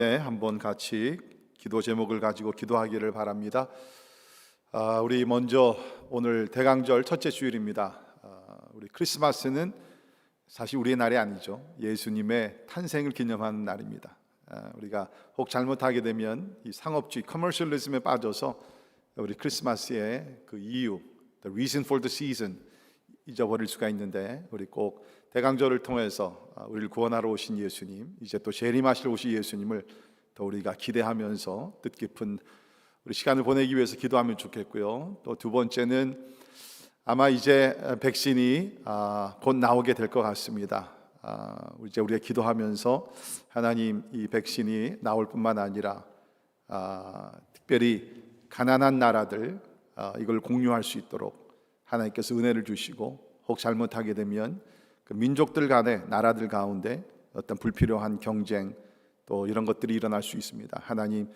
네, 한번 같이 기도 제목을 가지고 기도하기를 바랍니다. 우리 먼저 오늘 대강절 첫째 주일입니다. 우리 크리스마스는 사실 우리의 날이 아니죠. 예수님의 탄생을 기념하는 날입니다. 우리가 혹 잘못하게 되면 이 상업주의, 커머셜리즘에 빠져서 우리 크리스마스의 그 이유, the reason for the season 잊어버릴 수가 있는데, 우리 꼭 대강절을 통해서 우리를 구원하러 오신 예수님, 이제 또 재림하실 오신 예수님을 더 우리가 기대하면서 뜻깊은 우리 시간을 보내기 위해서 기도하면 좋겠고요. 또 두 번째는 아마 이제 백신이 곧 나오게 될 것 같습니다. 이제 우리가 기도하면서 하나님, 이 백신이 나올 뿐만 아니라 특별히 가난한 나라들 이걸 공유할 수 있도록 하나님께서 은혜를 주시고, 혹 잘못하게 되면 그 민족들 간의, 나라들 가운데 어떤 불필요한 경쟁 또 이런 것들이 일어날 수 있습니다. 하나님,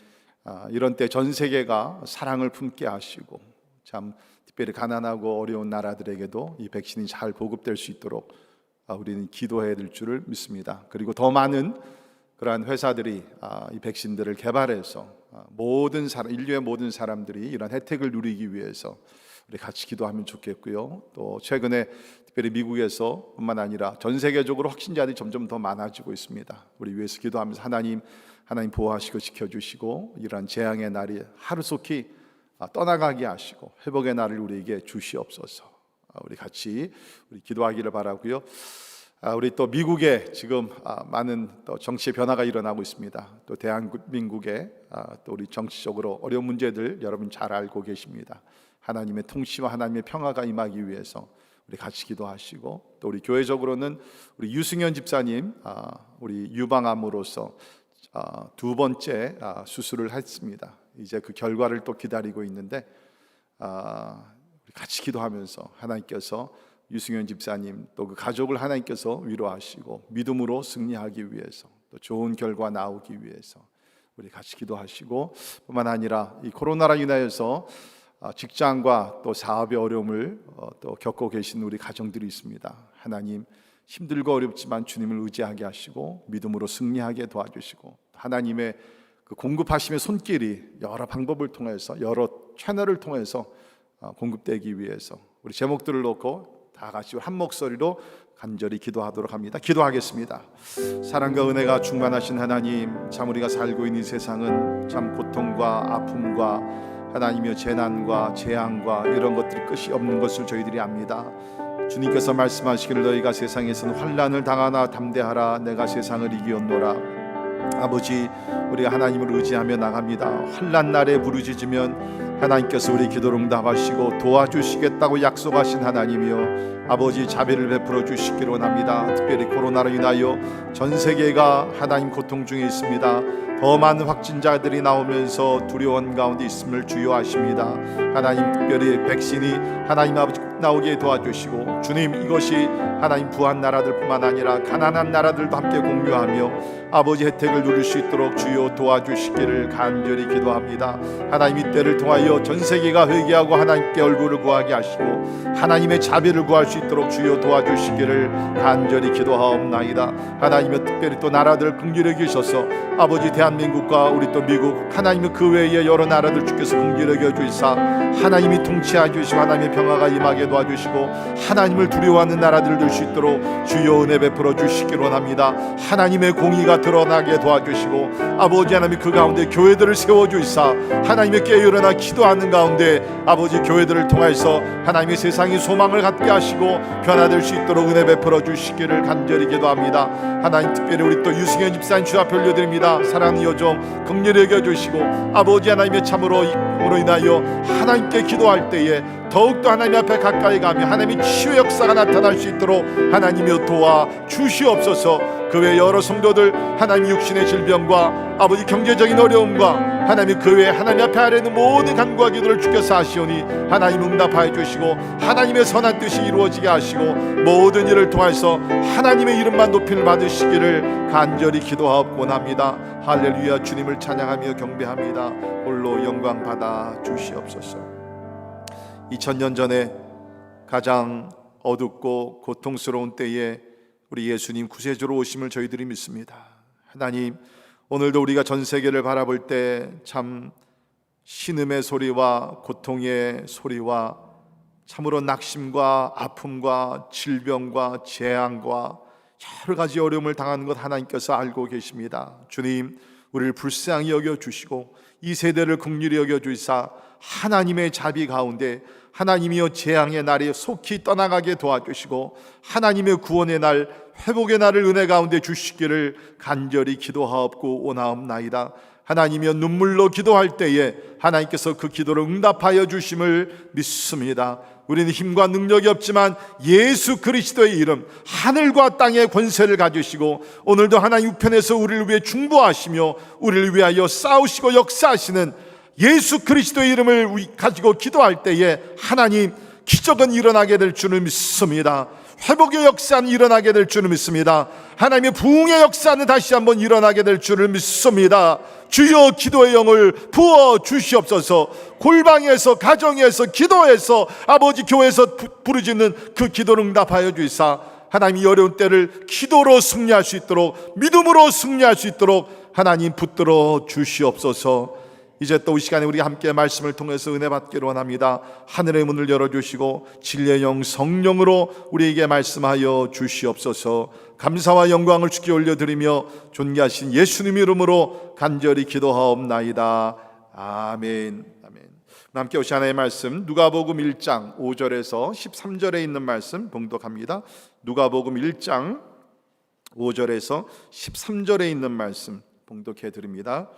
이런 때 전 세계가 사랑을 품게 하시고, 참 특별히 가난하고 어려운 나라들에게도 이 백신이 잘 보급될 수 있도록 우리는 기도해야 될 줄을 믿습니다. 그리고 더 많은 그러한 회사들이 이 백신들을 개발해서 모든 사람, 인류의 모든 사람들이 이런 혜택을 누리기 위해서 우리 같이 기도하면 좋겠고요. 또 최근에 특별히 미국에서 뿐만 아니라 전 세계적으로 확진자들이 점점 더 많아지고 있습니다. 우리 위해서 기도하면서 하나님 보호하시고 지켜주시고, 이러한 재앙의 날이 하루속히 떠나가게 하시고 회복의 날을 우리에게 주시옵소서. 우리 같이 우리 기도하기를 바라고요. 우리 또 미국에 지금 많은 또 정치의 변화가 일어나고 있습니다. 또 대한민국에 또 우리 정치적으로 어려운 문제들 여러분 잘 알고 계십니다. 하나님의 통치와 하나님의 평화가 임하기 위해서 우리 같이 기도하시고, 또 우리 교회적으로는 우리 유승현 집사님 우리 유방암으로서 두 번째 수술을 했습니다. 이제 그 결과를 또 기다리고 있는데 우리 같이 기도하면서 하나님께서 유승현 집사님 또 그 가족을 하나님께서 위로하시고 믿음으로 승리하기 위해서, 또 좋은 결과 나오기 위해서 우리 같이 기도하시고, 뿐만 아니라 이 코로나로 인하여서 직장과 또 사업의 어려움을 또 겪고 계신 우리 가정들이 있습니다. 하나님, 힘들고 어렵지만 주님을 의지하게 하시고 믿음으로 승리하게 도와주시고, 하나님의 그 공급하심의 손길이 여러 방법을 통해서, 여러 채널을 통해서 공급되기 위해서 우리 제목들을 놓고 다 같이 한 목소리로 간절히 기도하도록 합니다. 기도하겠습니다. 사랑과 은혜가 충만하신 하나님, 참 우리가 살고 있는 세상은 참 고통과 아픔과 하나님의 재난과 재앙과 이런 것들이 끝이 없는 것을 저희들이 압니다. 주님께서 말씀하시기를 너희가 세상에서는 환난을 당하나 담대하라, 내가 세상을 이기었노라. 아버지, 우리가 하나님을 의지하며 나갑니다. 환난 날에 부르짖으면 하나님께서 우리 기도를 응답하시고 도와주시겠다고 약속하신 하나님이여, 아버지 자비를 베풀어 주시기를 원합니다. 특별히 코로나로 인하여 전 세계가 하나님 고통 중에 있습니다. 더 많은 확진자들이 나오면서 두려운 가운데 있음을 주요하십니다. 하나님, 특별히 백신이 하나님 아버지 나오게 도와주시고, 주님, 이것이 하나님 부한 나라들뿐만 아니라 가난한 나라들도 함께 공유하며 아버지 혜택을 누릴 수 있도록 주여 도와주시기를 간절히 기도합니다. 하나님, 이 때를 통하여 전 세계가 회개하고 하나님께 얼굴을 구하게 하시고 하나님의 자비를 구할 수 있도록 주여 도와주시기를 간절히 기도하옵나이다. 하나님의 특별히 또 나라들을 긍휼히 여기셔서 아버지 대한민국과 우리 또 미국, 하나님의 그 외의 여러 나라들 주께서 긍휼히 여겨주시사 하나님이 통치해 주시고 하나님의 평화가 임하게 도와주시고 하나님을 두려워하는 나라들을 줄 수 있도록 주여 은혜 베풀어 주시기를 원합니다. 하나님의 공의가 드러나게 도와주시고 아버지 하나님, 그 가운데 교회들을 세워주시사 하나님의 깨어일어나 기도하는 가운데 아버지 교회들을 통해서 하나님의 세상이 소망을 갖게 하시고 변화될 수 있도록 은혜 베풀어 주시기를 간절히 기도합니다. 하나님, 특별히 우리 또 유승현 집사님 주 앞에 올려드립니다. 사랑하는 여정 긍휼히 여겨주시고 아버지 하나님의 참으로 인하여 하나님께 기도할 때에 더욱더 하나님 앞에 가까이 가며 하나님의 치유 역사가 나타날 수 있도록 하나님이여 도와 주시옵소서. 그 외 여러 성도들 하나님 육신의 질병과 아버지 경제적인 어려움과 하나님 그 외에 하나님 앞에 아뢰는 모든 간구와 기도를 주께서 하시오니 하나님 응답하여 주시고 하나님의 선한 뜻이 이루어지게 하시고 모든 일을 통해서 하나님의 이름만 높임을 받으시기를 간절히 기도하옵곤합니다. 할렐루야. 주님을 찬양하며 경배합니다. 홀로 영광 받아 주시옵소서. 2000년 전에 가장 어둡고 고통스러운 때에 우리 예수님 구세주로 오심을 저희들이 믿습니다. 하나님, 오늘도 우리가 전 세계를 바라볼 때 참 신음의 소리와 고통의 소리와 참으로 낙심과 아픔과 질병과 재앙과 여러 가지 어려움을 당하는 것 하나님께서 알고 계십니다. 주님, 우리를 불쌍히 여겨주시고 이 세대를 긍휼히 여겨주시사 하나님의 자비 가운데 하나님이여 재앙의 날이 속히 떠나가게 도와주시고 하나님의 구원의 날, 회복의 날을 은혜 가운데 주시기를 간절히 기도하옵고 원하옵나이다. 하나님이여 눈물로 기도할 때에 하나님께서 그 기도를 응답하여 주심을 믿습니다. 우리는 힘과 능력이 없지만 예수 그리스도의 이름, 하늘과 땅의 권세를 가지시고 오늘도 하나님 우편에서 우리를 위해 중보하시며 우리를 위하여 싸우시고 역사하시는 예수 그리스도의 이름을 가지고 기도할 때에 하나님 기적은 일어나게 될 줄을 믿습니다. 회복의 역사는 일어나게 될 줄을 믿습니다. 하나님의 부흥의 역사는 다시 한번 일어나게 될 줄을 믿습니다. 주여 기도의 영을 부어 주시옵소서. 골방에서, 가정에서, 기도에서, 아버지 교회에서 부르짖는 그 기도를 응답하여 주시사 하나님이 어려운 때를 기도로 승리할 수 있도록, 믿음으로 승리할 수 있도록 하나님 붙들어 주시옵소서. 이제 또 이 시간에 우리 함께 말씀을 통해서 은혜 받기를 원합니다. 하늘의 문을 열어주시고 진리의 영 성령으로 우리에게 말씀하여 주시옵소서. 감사와 영광을 주께 올려드리며 존귀하신 예수님 이름으로 간절히 기도하옵나이다. 아멘. 아멘. 함께 오시 하나의 말씀 누가복음 1장 5절에서 13절에 있는 말씀 봉독합니다. 누가복음 1장 5절에서 13절에 있는 말씀 봉독해 드립니다.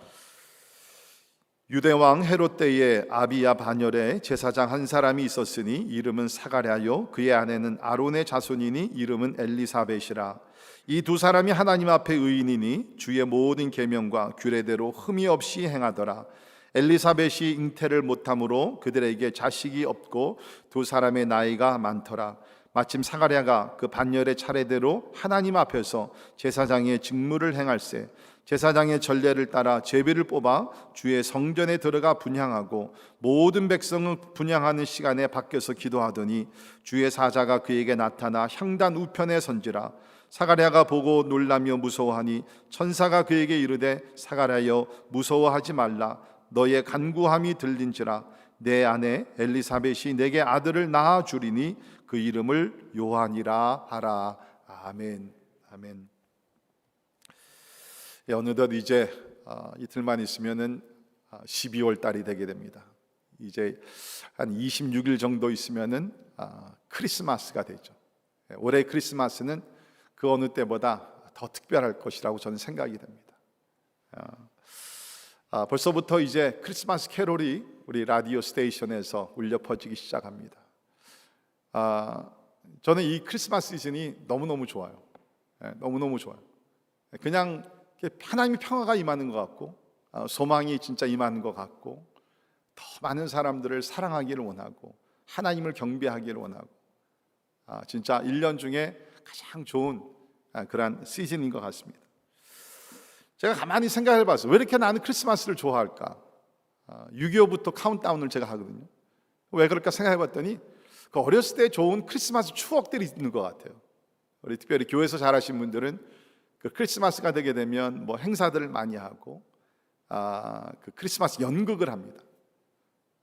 유대왕 헤롯 때에 아비야 반열에 제사장 한 사람이 있었으니 이름은 사가랴요 그의 아내는 아론의 자손이니 이름은 엘리사벳이라. 이 두 사람이 하나님 앞에 의인이니 주의 모든 계명과 규례대로 흠이 없이 행하더라. 엘리사벳이 잉태를 못함으로 그들에게 자식이 없고 두 사람의 나이가 많더라. 마침 사가랴가 그 반열의 차례대로 하나님 앞에서 제사장의 직무를 행할세 제사장의 전례를 따라 제비를 뽑아 주의 성전에 들어가 분향하고 모든 백성을 분향하는 시간에 밖에서 기도하더니 주의 사자가 그에게 나타나 향단 우편에 선지라. 사가랴가 보고 놀라며 무서워하니 천사가 그에게 이르되 사가랴여 무서워하지 말라. 너의 간구함이 들린지라. 내 아내 엘리사벳이 내게 아들을 낳아 주리니 그 이름을 요한이라 하라. 아멘. 아멘. 어느덧 이제 이틀만 있으면은 12월 달이 되게 됩니다. 이제 한 26일 정도 있으면은 크리스마스가 되죠. 올해 크리스마스는 그 어느 때보다 더 특별할 것이라고 저는 생각이 됩니다. 벌써부터 이제 크리스마스 캐롤이 우리 라디오 스테이션에서 울려 퍼지기 시작합니다. 저는 이 크리스마스 시즌이 너무너무 좋아요. 너무너무 좋아요. 그냥 하나님의 평화가 임하는 것 같고 소망이 진짜 임하는 것 같고 더 많은 사람들을 사랑하기를 원하고 하나님을 경배하기를 원하고 진짜 1년 중에 가장 좋은 그런 시즌인 것 같습니다. 제가 가만히 생각해 봤어요. 왜 이렇게 나는 크리스마스를 좋아할까? 6.25부터 카운트다운을 제가 하거든요. 왜 그럴까 생각해 봤더니 그 어렸을 때 좋은 크리스마스 추억들이 있는 것 같아요. 우리 특별히 교회에서 자라신 분들은 그 크리스마스가 되게 되면 뭐 행사들을 많이 하고 그 크리스마스 연극을 합니다.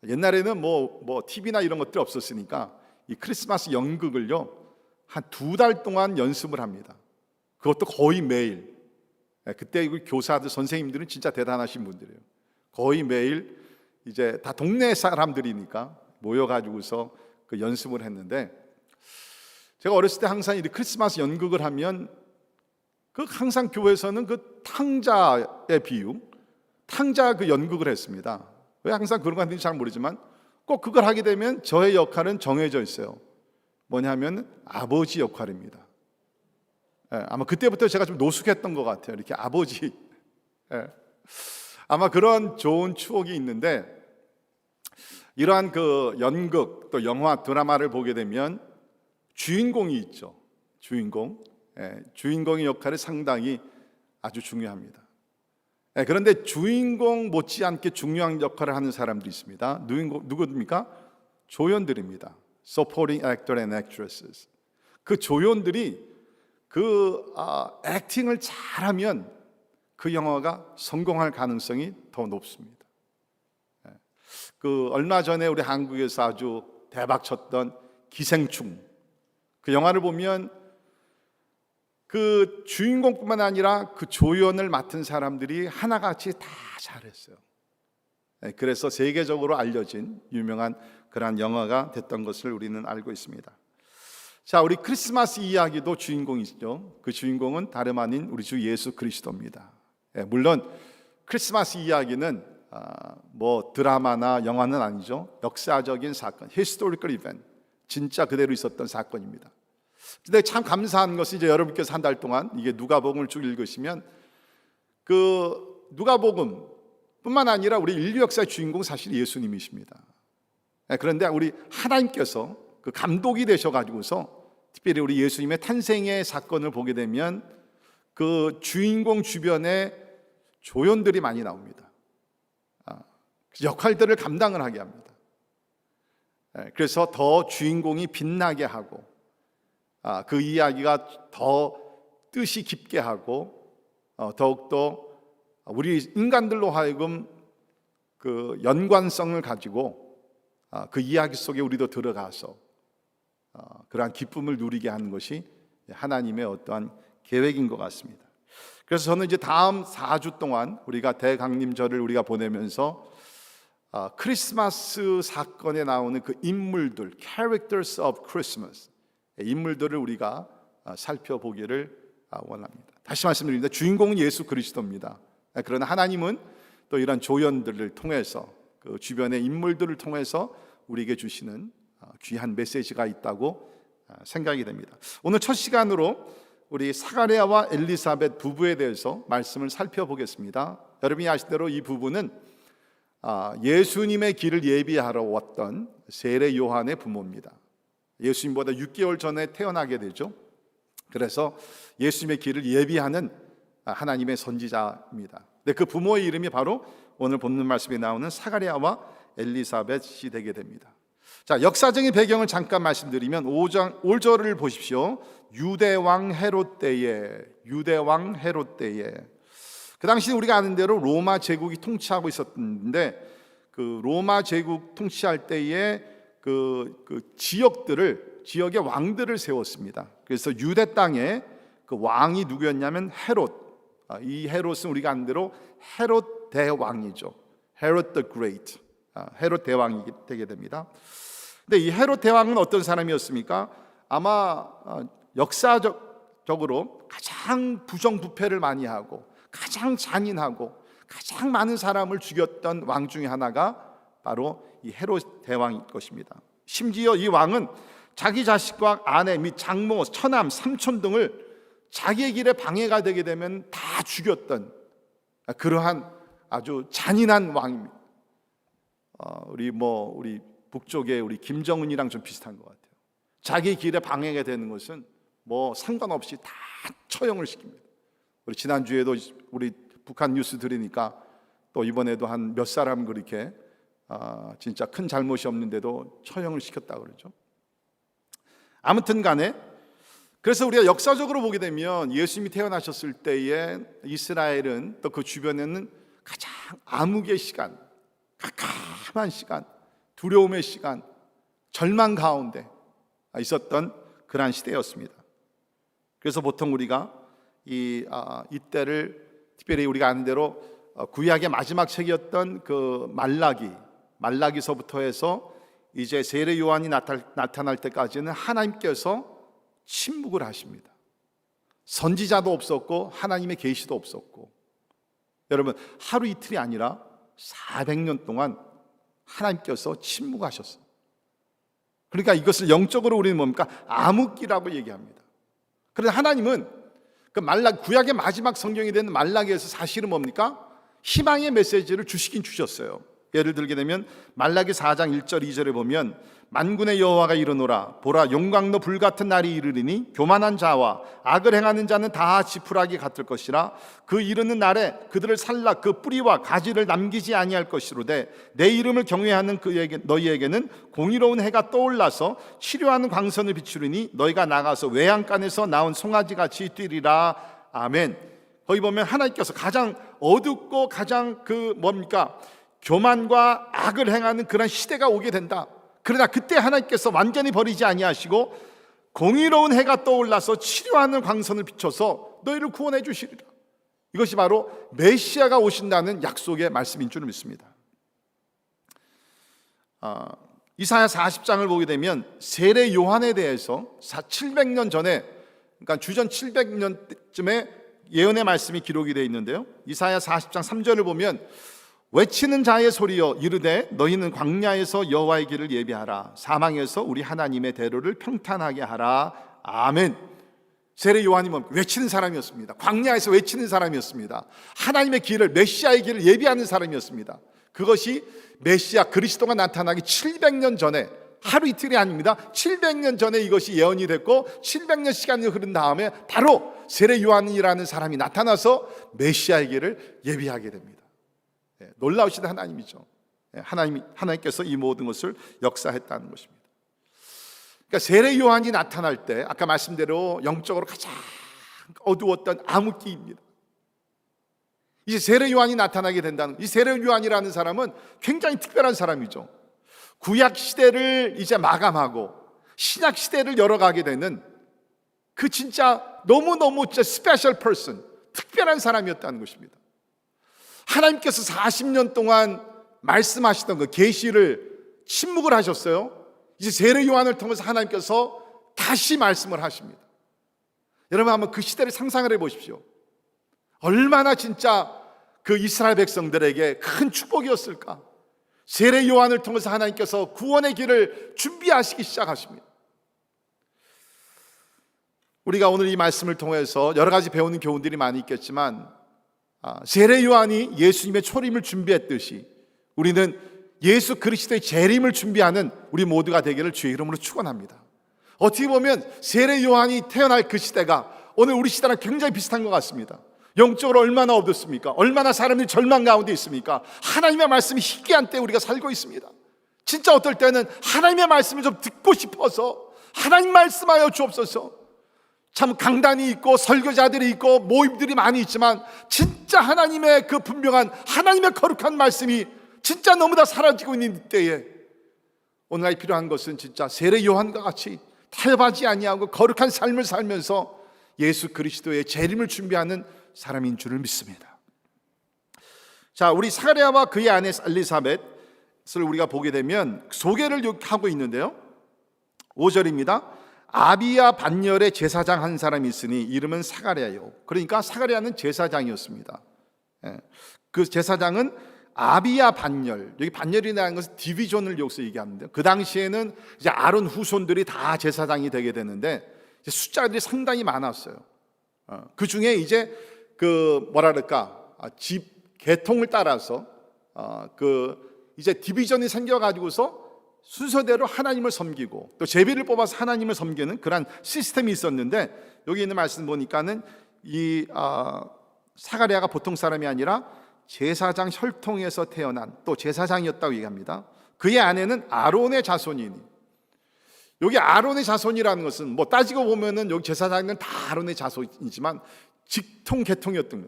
옛날에는 뭐 TV나 이런 것들이 없었으니까 이 크리스마스 연극을요 한 2달 동안 연습을 합니다. 그것도 거의 매일. 그때 교사들 선생님들은 진짜 대단하신 분들이에요. 거의 매일 이제 다 동네 사람들이니까 모여가지고서 그 연습을 했는데 제가 어렸을 때 항상 이 크리스마스 연극을 하면 그 항상 교회에서는 그 탕자의 비유, 탕자 그 연극을 했습니다. 왜 항상 그런 거 하는지 잘 모르지만 꼭 그걸 하게 되면 저의 역할은 정해져 있어요. 뭐냐면 아버지 역할입니다. 아마 그때부터 제가 좀 노숙했던 것 같아요. 이렇게 아버지. 아마 그런 좋은 추억이 있는데 이러한 그 연극 또 영화 드라마를 보게 되면 주인공이 있죠. 주인공의 역할이 상당히 아주 중요합니다. 그런데 주인공 못지않게 중요한 역할을 하는 사람들이 있습니다. 누구입니까? 조연들입니다. Supporting actor and actresses. 그 조연들이 그 액팅을 잘하면 그 영화가 성공할 가능성이 더 높습니다. 그 얼마 전에 우리 한국에서 아주 대박쳤던 기생충, 그 영화를 보면 그 주인공뿐만 아니라 그 조연을 맡은 사람들이 하나같이 다 잘했어요. 그래서 세계적으로 알려진 유명한 그러한 영화가 됐던 것을 우리는 알고 있습니다. 자, 우리 크리스마스 이야기도 주인공이죠. 그 주인공은 다름 아닌 우리 주 예수 그리스도입니다. 물론 크리스마스 이야기는 뭐 드라마나 영화는 아니죠. 역사적인 사건, historical event, 진짜 그대로 있었던 사건입니다. 근데 참 감사한 것이 이제 여러분께서 한 달 동안 이게 누가복음을 쭉 읽으시면 그 누가복음뿐만 아니라 우리 인류 역사의 주인공 사실 예수님이십니다. 그런데 우리 하나님께서 그 감독이 되셔가지고서 특별히 우리 예수님의 탄생의 사건을 보게 되면 그 주인공 주변에 조연들이 많이 나옵니다. 역할들을 감당을 하게 합니다. 그래서 더 주인공이 빛나게 하고 그 이야기가 더 뜻이 깊게 하고 더욱더 우리 인간들로 하여금 그 연관성을 가지고 그 이야기 속에 우리도 들어가서 그러한 기쁨을 누리게 하는 것이 하나님의 어떠한 계획인 것 같습니다. 그래서 저는 이제 다음 4주 동안 우리가 대강림절을 우리가 보내면서 크리스마스 사건에 나오는 그 인물들, characters of Christmas, 인물들을 우리가 살펴보기를 원합니다. 다시 말씀드립니다. 주인공은 예수 그리스도입니다. 그러나 하나님은 또 이런 조연들을 통해서 그 주변의 인물들을 통해서 우리에게 주시는 귀한 메시지가 있다고 생각이 됩니다. 오늘 첫 시간으로 우리 사가랴와 엘리사벳 부부에 대해서 말씀을 살펴보겠습니다. 여러분이 아실 대로 이 부부는 예수님의 길을 예비하러 왔던 세례 요한의 부모입니다. 예수님보다 6개월 전에 태어나게 되죠. 그래서 예수님의 길을 예비하는 하나님의 선지자입니다. 근데 그 부모의 이름이 바로 오늘 본문 말씀에 나오는 사가랴와 엘리사벳이 되게 됩니다. 자, 역사적인 배경을 잠깐 말씀드리면 5절을 보십시오. 유대왕 헤롯 때에 그 당시 우리가 아는 대로 로마 제국이 통치하고 있었는데 그 로마 제국 통치할 때에 그 지역의 왕들을 세웠습니다. 그래서 유대 땅에 그 왕이 누구였냐면 헤롯. 이 헤롯은 우리가 아는 대로 헤롯 대왕이죠. 헤롯 the Great. 헤롯 대왕이 되게 됩니다. 근데 이 헤롯 대왕은 어떤 사람이었습니까? 아마 역사적으로 가장 부정부패를 많이 하고 가장 잔인하고 가장 많은 사람을 죽였던 왕 중에 하나가 바로 이 헤롯 대왕일 것입니다. 심지어 이 왕은 자기 자식과 아내 및 장모, 처남, 삼촌 등을 자기의 길에 방해가 되게 되면 다 죽였던 그러한 아주 잔인한 왕입니다. 우리 북쪽의 우리 김정은이랑 좀 비슷한 것 같아요. 자기 길에 방해가 되는 것은 뭐 상관없이 다 처형을 시킵니다. 우리 지난주에도 우리 북한 뉴스 들으니까 또 이번에도 한 몇 사람 그렇게 진짜 큰 잘못이 없는데도 처형을 시켰다 그러죠. 아무튼 간에 그래서 우리가 역사적으로 보게 되면 예수님이 태어나셨을 때에 이스라엘은 또 그 주변에는 가장 암흑의 시간, 캄캄한 시간, 두려움의 시간, 절망 가운데 있었던 그러한 시대였습니다. 그래서 보통 우리가 이때를 특별히 우리가 아는 대로 구약의 마지막 책이었던 그 말라기서부터 해서 이제 세례 요한이 나타날 때까지는 하나님께서 침묵을 하십니다. 선지자도 없었고 하나님의 계시도 없었고, 여러분 하루 이틀이 아니라 400년 동안 하나님께서 침묵하셨어요. 그러니까 이것을 영적으로 우리는 뭡니까? 암흑기라고 얘기합니다. 그런데 하나님은 그 구약의 마지막 성경이 된 말라기에서 사실은 뭡니까? 희망의 메시지를 주시긴 주셨어요. 예를 들게 되면 말라기 4장 1절 2절에 보면 만군의 여호와가 이르노라 보라 용광로 불같은 날이 이르리니 교만한 자와 악을 행하는 자는 다 지푸라기 같을 것이라 그 이르는 날에 그들을 살라 그 뿌리와 가지를 남기지 아니할 것이로되 내 이름을 경외하는 너희에게는 공의로운 해가 떠올라서 치료하는 광선을 비추리니 너희가 나가서 외양간에서 나온 송아지같이 뛰리라. 아멘. 거기 보면 하나님께서 가장 어둡고 가장 교만과 악을 행하는 그런 시대가 오게 된다. 그러나 그때 하나님께서 완전히 버리지 아니하시고 공의로운 해가 떠올라서 치료하는 광선을 비춰서 너희를 구원해 주시리라. 이것이 바로 메시아가 오신다는 약속의 말씀인 줄 믿습니다. 이사야 40장을 보게 되면 세례 요한에 대해서 700년 전에, 그러니까 주전 700년쯤에 예언의 말씀이 기록이 되어 있는데요, 이사야 40장 3절을 보면 외치는 자의 소리여 이르되 너희는 광야에서 여호와의 길을 예비하라, 사망에서 우리 하나님의 대로를 평탄하게 하라. 아멘. 세례 요한이 외치는 사람이었습니다. 광야에서 외치는 사람이었습니다. 하나님의 길을, 메시아의 길을 예비하는 사람이었습니다. 그것이 메시아 그리스도가 나타나기 700년 전에, 하루 이틀이 아닙니다. 700년 전에 이것이 예언이 됐고 700년 시간이 흐른 다음에 바로 세례 요한이라는 사람이 나타나서 메시아의 길을 예비하게 됩니다. 놀라우신 하나님이죠. 하나님께서 이 모든 것을 역사했다는 것입니다. 그러니까 세례 요한이 나타날 때 아까 말씀대로 영적으로 가장 어두웠던 암흑기입니다. 이제 세례 요한이 나타나게 된다는, 이 세례 요한이라는 사람은 굉장히 특별한 사람이죠. 구약 시대를 이제 마감하고 신약 시대를 열어가게 되는 그 진짜 너무너무 스페셜 퍼슨, 특별한 사람이었다는 것입니다. 하나님께서 40년 동안 말씀하시던 그 계시를 침묵을 하셨어요. 이제 세례 요한을 통해서 하나님께서 다시 말씀을 하십니다. 여러분 한번 그 시대를 상상을 해보십시오. 얼마나 진짜 그 이스라엘 백성들에게 큰 축복이었을까. 세례 요한을 통해서 하나님께서 구원의 길을 준비하시기 시작하십니다. 우리가 오늘 이 말씀을 통해서 여러 가지 배우는 교훈들이 많이 있겠지만, 세례 요한이 예수님의 초림을 준비했듯이 우리는 예수 그리스도의 재림을 준비하는 우리 모두가 되기를 주의 이름으로 축원합니다. 어떻게 보면 세례 요한이 태어날 그 시대가 오늘 우리 시대랑 굉장히 비슷한 것 같습니다. 영적으로 얼마나 어둡습니까? 얼마나 사람들이 절망 가운데 있습니까? 하나님의 말씀이 희귀한 때 우리가 살고 있습니다. 진짜 어떨 때는 하나님의 말씀을 좀 듣고 싶어서 하나님 말씀하여 주옵소서. 참 강단이 있고 설교자들이 있고 모임들이 많이 있지만 진짜 하나님의 그 분명한 하나님의 거룩한 말씀이 진짜 너무 다 사라지고 있는 때에 오늘날 필요한 것은 진짜 세례 요한과 같이 타협하지 아니하고 거룩한 삶을 살면서 예수 그리스도의 재림을 준비하는 사람인 줄을 믿습니다. 자, 우리 사가랴와 그의 아내 엘리사벳을 우리가 보게 되면 소개를 하고 있는데요, 5절입니다. 아비야 반열에 제사장 한 사람이 있으니 이름은 사가랴요. 그러니까 사가랴는 제사장이었습니다. 그 제사장은 아비야 반열, 여기 반열이라는 것은 디비전을 여기서 얘기하는데, 그 당시에는 이제 아론 후손들이 다 제사장이 되게 되는데 숫자들이 상당히 많았어요. 그 중에 이제 집 계통을 따라서 이제 디비전이 생겨가지고서 순서대로 하나님을 섬기고 또 제비를 뽑아서 하나님을 섬기는 그런 시스템이 있었는데, 여기 있는 말씀 보니까는 이 사가랴가 보통 사람이 아니라 제사장 혈통에서 태어난 또 제사장이었다고 얘기합니다. 그의 아내는 아론의 자손이니, 여기 아론의 자손이라는 것은 뭐 따지고 보면은 여기 제사장은 다 아론의 자손이지만 직통 계통이었던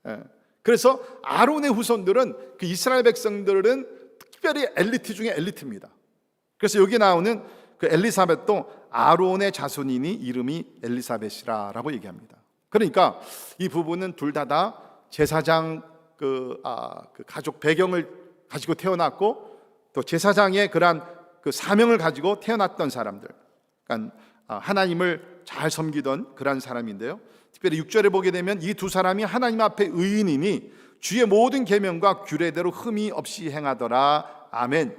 거예요. 그래서 아론의 후손들은 그 이스라엘 백성들은 특별히 엘리트 중에 엘리트입니다. 그래서 여기 나오는 그 엘리사벳도 아론의 자손이니 이름이 엘리사벳이라고 얘기합니다. 그러니까 이 부부는 둘 다 제사장 그 가족 배경을 가지고 태어났고 또 제사장의 그러한 그 사명을 가지고 태어났던 사람들, 그러니까 하나님을 잘 섬기던 그런 사람인데요, 특별히 6절에 보게 되면 이 두 사람이 하나님 앞에 의인이니 주의 모든 계명과 규례대로 흠이 없이 행하더라. 아멘.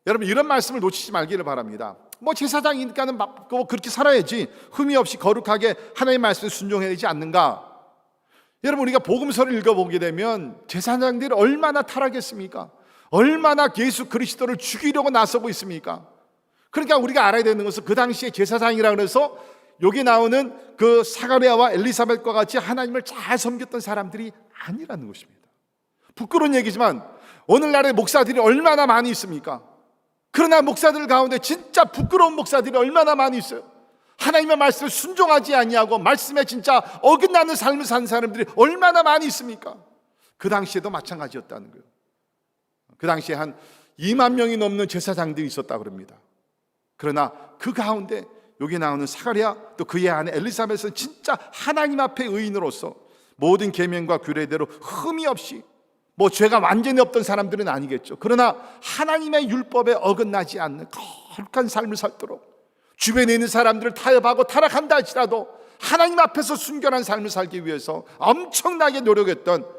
여러분 이런 말씀을 놓치지 말기를 바랍니다. 뭐 제사장이니까는 그렇게 살아야지, 흠이 없이 거룩하게 하나님의 말씀에 순종해야 되지 않는가? 여러분 우리가 복음서를 읽어보게 되면 제사장들이 얼마나 타락했습니까? 얼마나 예수 그리스도를 죽이려고 나서고 있습니까? 그러니까 우리가 알아야 되는 것은 그 당시에 제사장이라 그래서 여기 나오는 그 사가랴와 엘리사벳과 같이 하나님을 잘 섬겼던 사람들이 아니라는 것입니다. 부끄러운 얘기지만 오늘날의 목사들이 얼마나 많이 있습니까? 그러나 목사들 가운데 진짜 부끄러운 목사들이 얼마나 많이 있어요. 하나님의 말씀을 순종하지 아니하고 말씀에 진짜 어긋나는 삶을 사는 사람들이 얼마나 많이 있습니까? 그 당시에도 마찬가지였다는 거예요. 그 당시에 한 2만 명이 넘는 제사장들이 있었다고 합니다. 그러나 그 가운데 여기 나오는 사가랴 또 그의 아내 엘리사벳은 진짜 하나님 앞에 의인으로서 모든 계명과 규례대로 흠이 없이, 뭐 죄가 완전히 없던 사람들은 아니겠죠. 그러나 하나님의 율법에 어긋나지 않는 거룩한 삶을 살도록, 주변에 있는 사람들을 타협하고 타락한다 할지라도 하나님 앞에서 순결한 삶을 살기 위해서 엄청나게 노력했던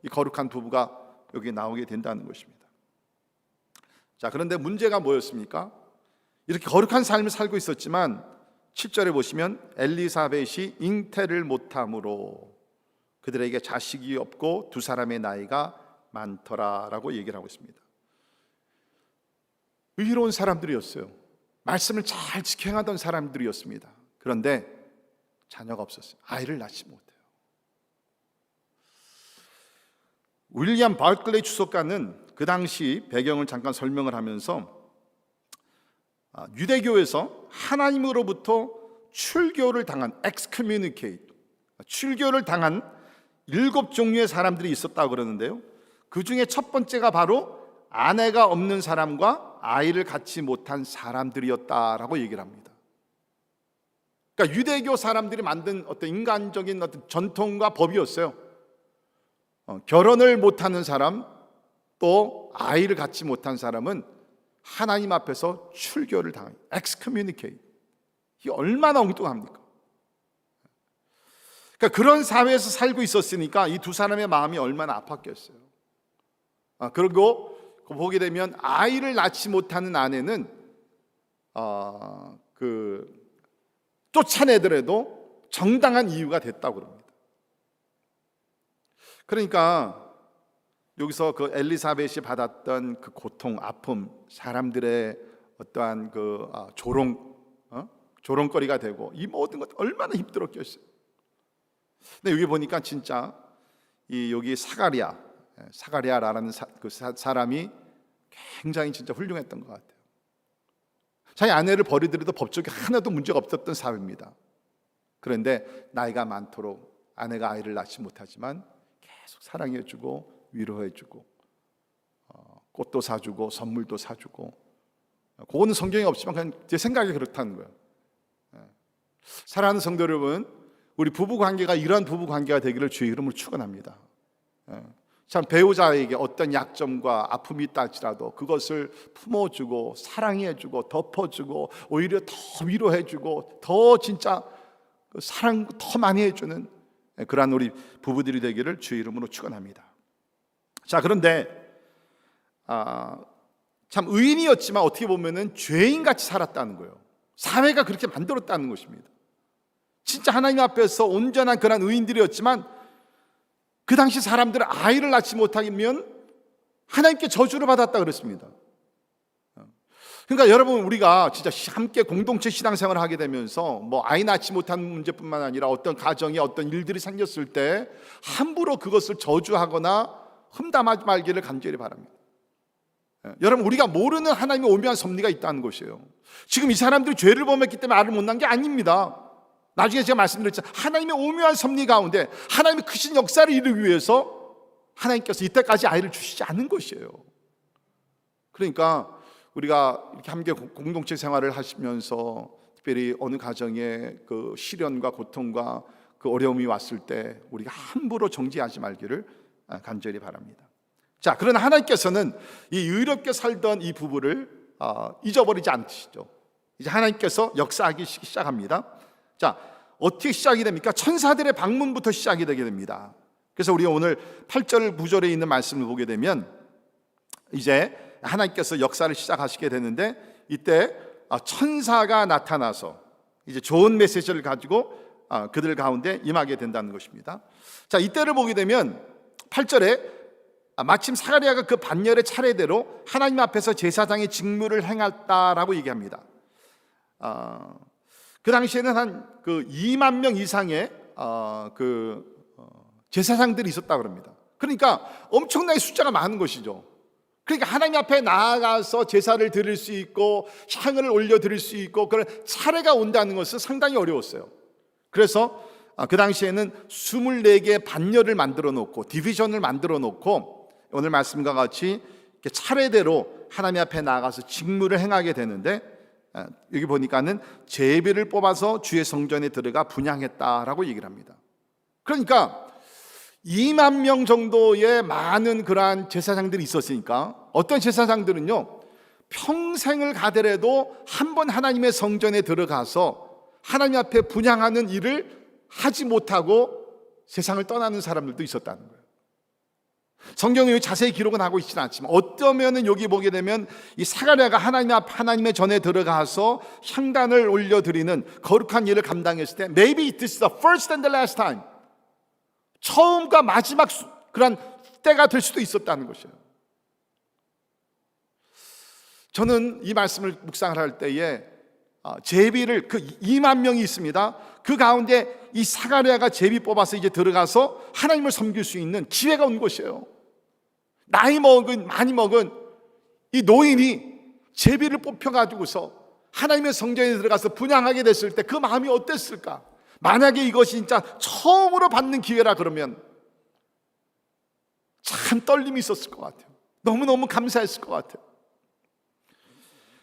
이 거룩한 부부가 여기 나오게 된다는 것입니다. 자, 그런데 문제가 뭐였습니까? 이렇게 거룩한 삶을 살고 있었지만 7절에 보시면 엘리사벳이 잉태를 못함으로 그들에게 자식이 없고 두 사람의 나이가 많더라라고 얘기를 하고 있습니다. 의로운 사람들이었어요. 말씀을 잘 지켜 행하던 사람들이었습니다. 그런데 자녀가 없었어요. 아이를 낳지 못해요. 윌리엄 바클레이 주석가는 그 당시 배경을 잠깐 설명을 하면서 유대교에서 하나님으로부터 출교를 당한 excommunicate, 출교를 당한 7종류의 사람들이 있었다고 그러는데요, 그 중에 첫 번째가 바로 아내가 없는 사람과 아이를 갖지 못한 사람들이었다라고 얘기를 합니다. 그러니까 유대교 사람들이 만든 어떤 인간적인 어떤 전통과 법이었어요. 결혼을 못하는 사람, 또 아이를 갖지 못한 사람은 하나님 앞에서 출교를 당해요. excommunicate. 이게 얼마나 엉뚱합니까? 그러니까 그런 사회에서 살고 있었으니까 이 두 사람의 마음이 얼마나 아팠겠어요. 그리고 보게 되면 아이를 낳지 못하는 아내는 쫓아내더라도 정당한 이유가 됐다고 합니다. 그러니까 여기서 그 엘리사벳이 받았던 그 고통, 아픔, 사람들의 어떠한 그 조롱거리가 되고 이 모든 것 얼마나 힘들었겠어요. 근데 여기 보니까 진짜 여기 사가랴라는 그 사람이 굉장히 진짜 훌륭했던 것 같아요. 자기 아내를 버리더라도 법적으로 하나도 문제가 없었던 사회입니다. 그런데 나이가 많도록 아내가 아이를 낳지 못하지만 계속 사랑해주고 위로해주고 꽃도 사주고 선물도 사주고, 그거는 성경에 없지만 그냥 제 생각이 그렇다는 거예요. 사랑하는 성도 여러분, 우리 부부관계가 이러한 부부관계가 되기를 주의 이름으로 축원합니다. 참 배우자에게 어떤 약점과 아픔이 있다 할지라도 그것을 품어주고 사랑해주고 덮어주고 오히려 더 위로해주고 더 진짜 사랑 더 많이 해주는 그러한 우리 부부들이 되기를 주의 이름으로 축원합니다. 자, 그런데 참 의인이었지만 어떻게 보면은 죄인같이 살았다는 거예요. 사회가 그렇게 만들었다는 것입니다. 진짜 하나님 앞에서 온전한 그런 의인들이었지만 그 당시 사람들은 아이를 낳지 못하면 하나님께 저주를 받았다 그랬습니다. 그러니까 여러분, 우리가 진짜 함께 공동체 신앙생활을 하게 되면서 뭐 아이 낳지 못한 문제뿐만 아니라 어떤 가정에 어떤 일들이 생겼을 때 함부로 그것을 저주하거나 흠담하지 말기를 간절히 바랍니다. 여러분, 우리가 모르는 하나님의 오묘한 섭리가 있다는 것이에요. 지금 이 사람들이 죄를 범했기 때문에 아이를 못 낳은 게 아닙니다. 나중에 제가 말씀드렸잖아요. 하나님의 오묘한 섭리 가운데 하나님의 크신 역사를 이루기 위해서 하나님께서 이때까지 아이를 주시지 않은 것이에요. 그러니까 우리가 이렇게 함께 공동체 생활을 하시면서 특별히 어느 가정에 그 시련과 고통과 그 어려움이 왔을 때 우리가 함부로 정죄하지 말기를 간절히 바랍니다. 자, 그러나 하나님께서는 이 의롭게 살던 이 부부를 잊어버리지 않으시죠. 이제 하나님께서 역사하기 시작합니다. 자, 어떻게 시작이 됩니까? 천사들의 방문부터 시작이 되게 됩니다. 그래서 우리 오늘 8절 9절에 있는 말씀을 보게 되면 이제 하나님께서 역사를 시작하시게 되는데, 이때 천사가 나타나서 이제 좋은 메시지를 가지고 그들 가운데 임하게 된다는 것입니다. 자, 이때를 보게 되면 8절에 마침 사가랴가 그 반열의 차례대로 하나님 앞에서 제사장의 직무를 행했다라고 얘기합니다. 그 당시에는 한 그 2만 명 이상의 제사장들이 있었다고 합니다. 그러니까 엄청나게 숫자가 많은 것이죠. 그러니까 하나님 앞에 나아가서 제사를 드릴 수 있고 향을 올려 드릴 수 있고 그런 차례가 온다는 것은 상당히 어려웠어요. 그래서 그 당시에는 24개의 반열을 만들어 놓고 디비전을 만들어 놓고 오늘 말씀과 같이 이렇게 차례대로 하나님 앞에 나아가서 직무를 행하게 되는데, 여기 보니까는 제비를 뽑아서 주의 성전에 들어가 분향했다라고 얘기를 합니다. 그러니까 2만 명 정도의 많은 그러한 제사장들이 있었으니까 어떤 제사장들은요, 평생을 가더라도 한 번 하나님의 성전에 들어가서 하나님 앞에 분향하는 일을 하지 못하고 세상을 떠나는 사람들도 있었다는 거예요. 성경에 자세히 기록은 하고 있지는 않지만 어쩌면은 여기 보게 되면 이 사가랴가 하나님의 전에 들어가서 향단을 올려드리는 거룩한 일을 감당했을 때 Maybe it is the first and the last time, 처음과 마지막 그런 때가 될 수도 있었다는 것이에요. 저는 이 말씀을 묵상을 할 때에 제비를 2만 명이 있습니다. 그 가운데 이 사가랴가 제비 뽑아서 이제 들어가서 하나님을 섬길 수 있는 기회가 온 것이에요. 많이 먹은 이 노인이 제비를 뽑혀가지고서 하나님의 성전에 들어가서 분향하게 됐을 때 그 마음이 어땠을까? 만약에 이것이 진짜 처음으로 받는 기회라 그러면 참 떨림이 있었을 것 같아요. 너무너무 감사했을 것 같아요.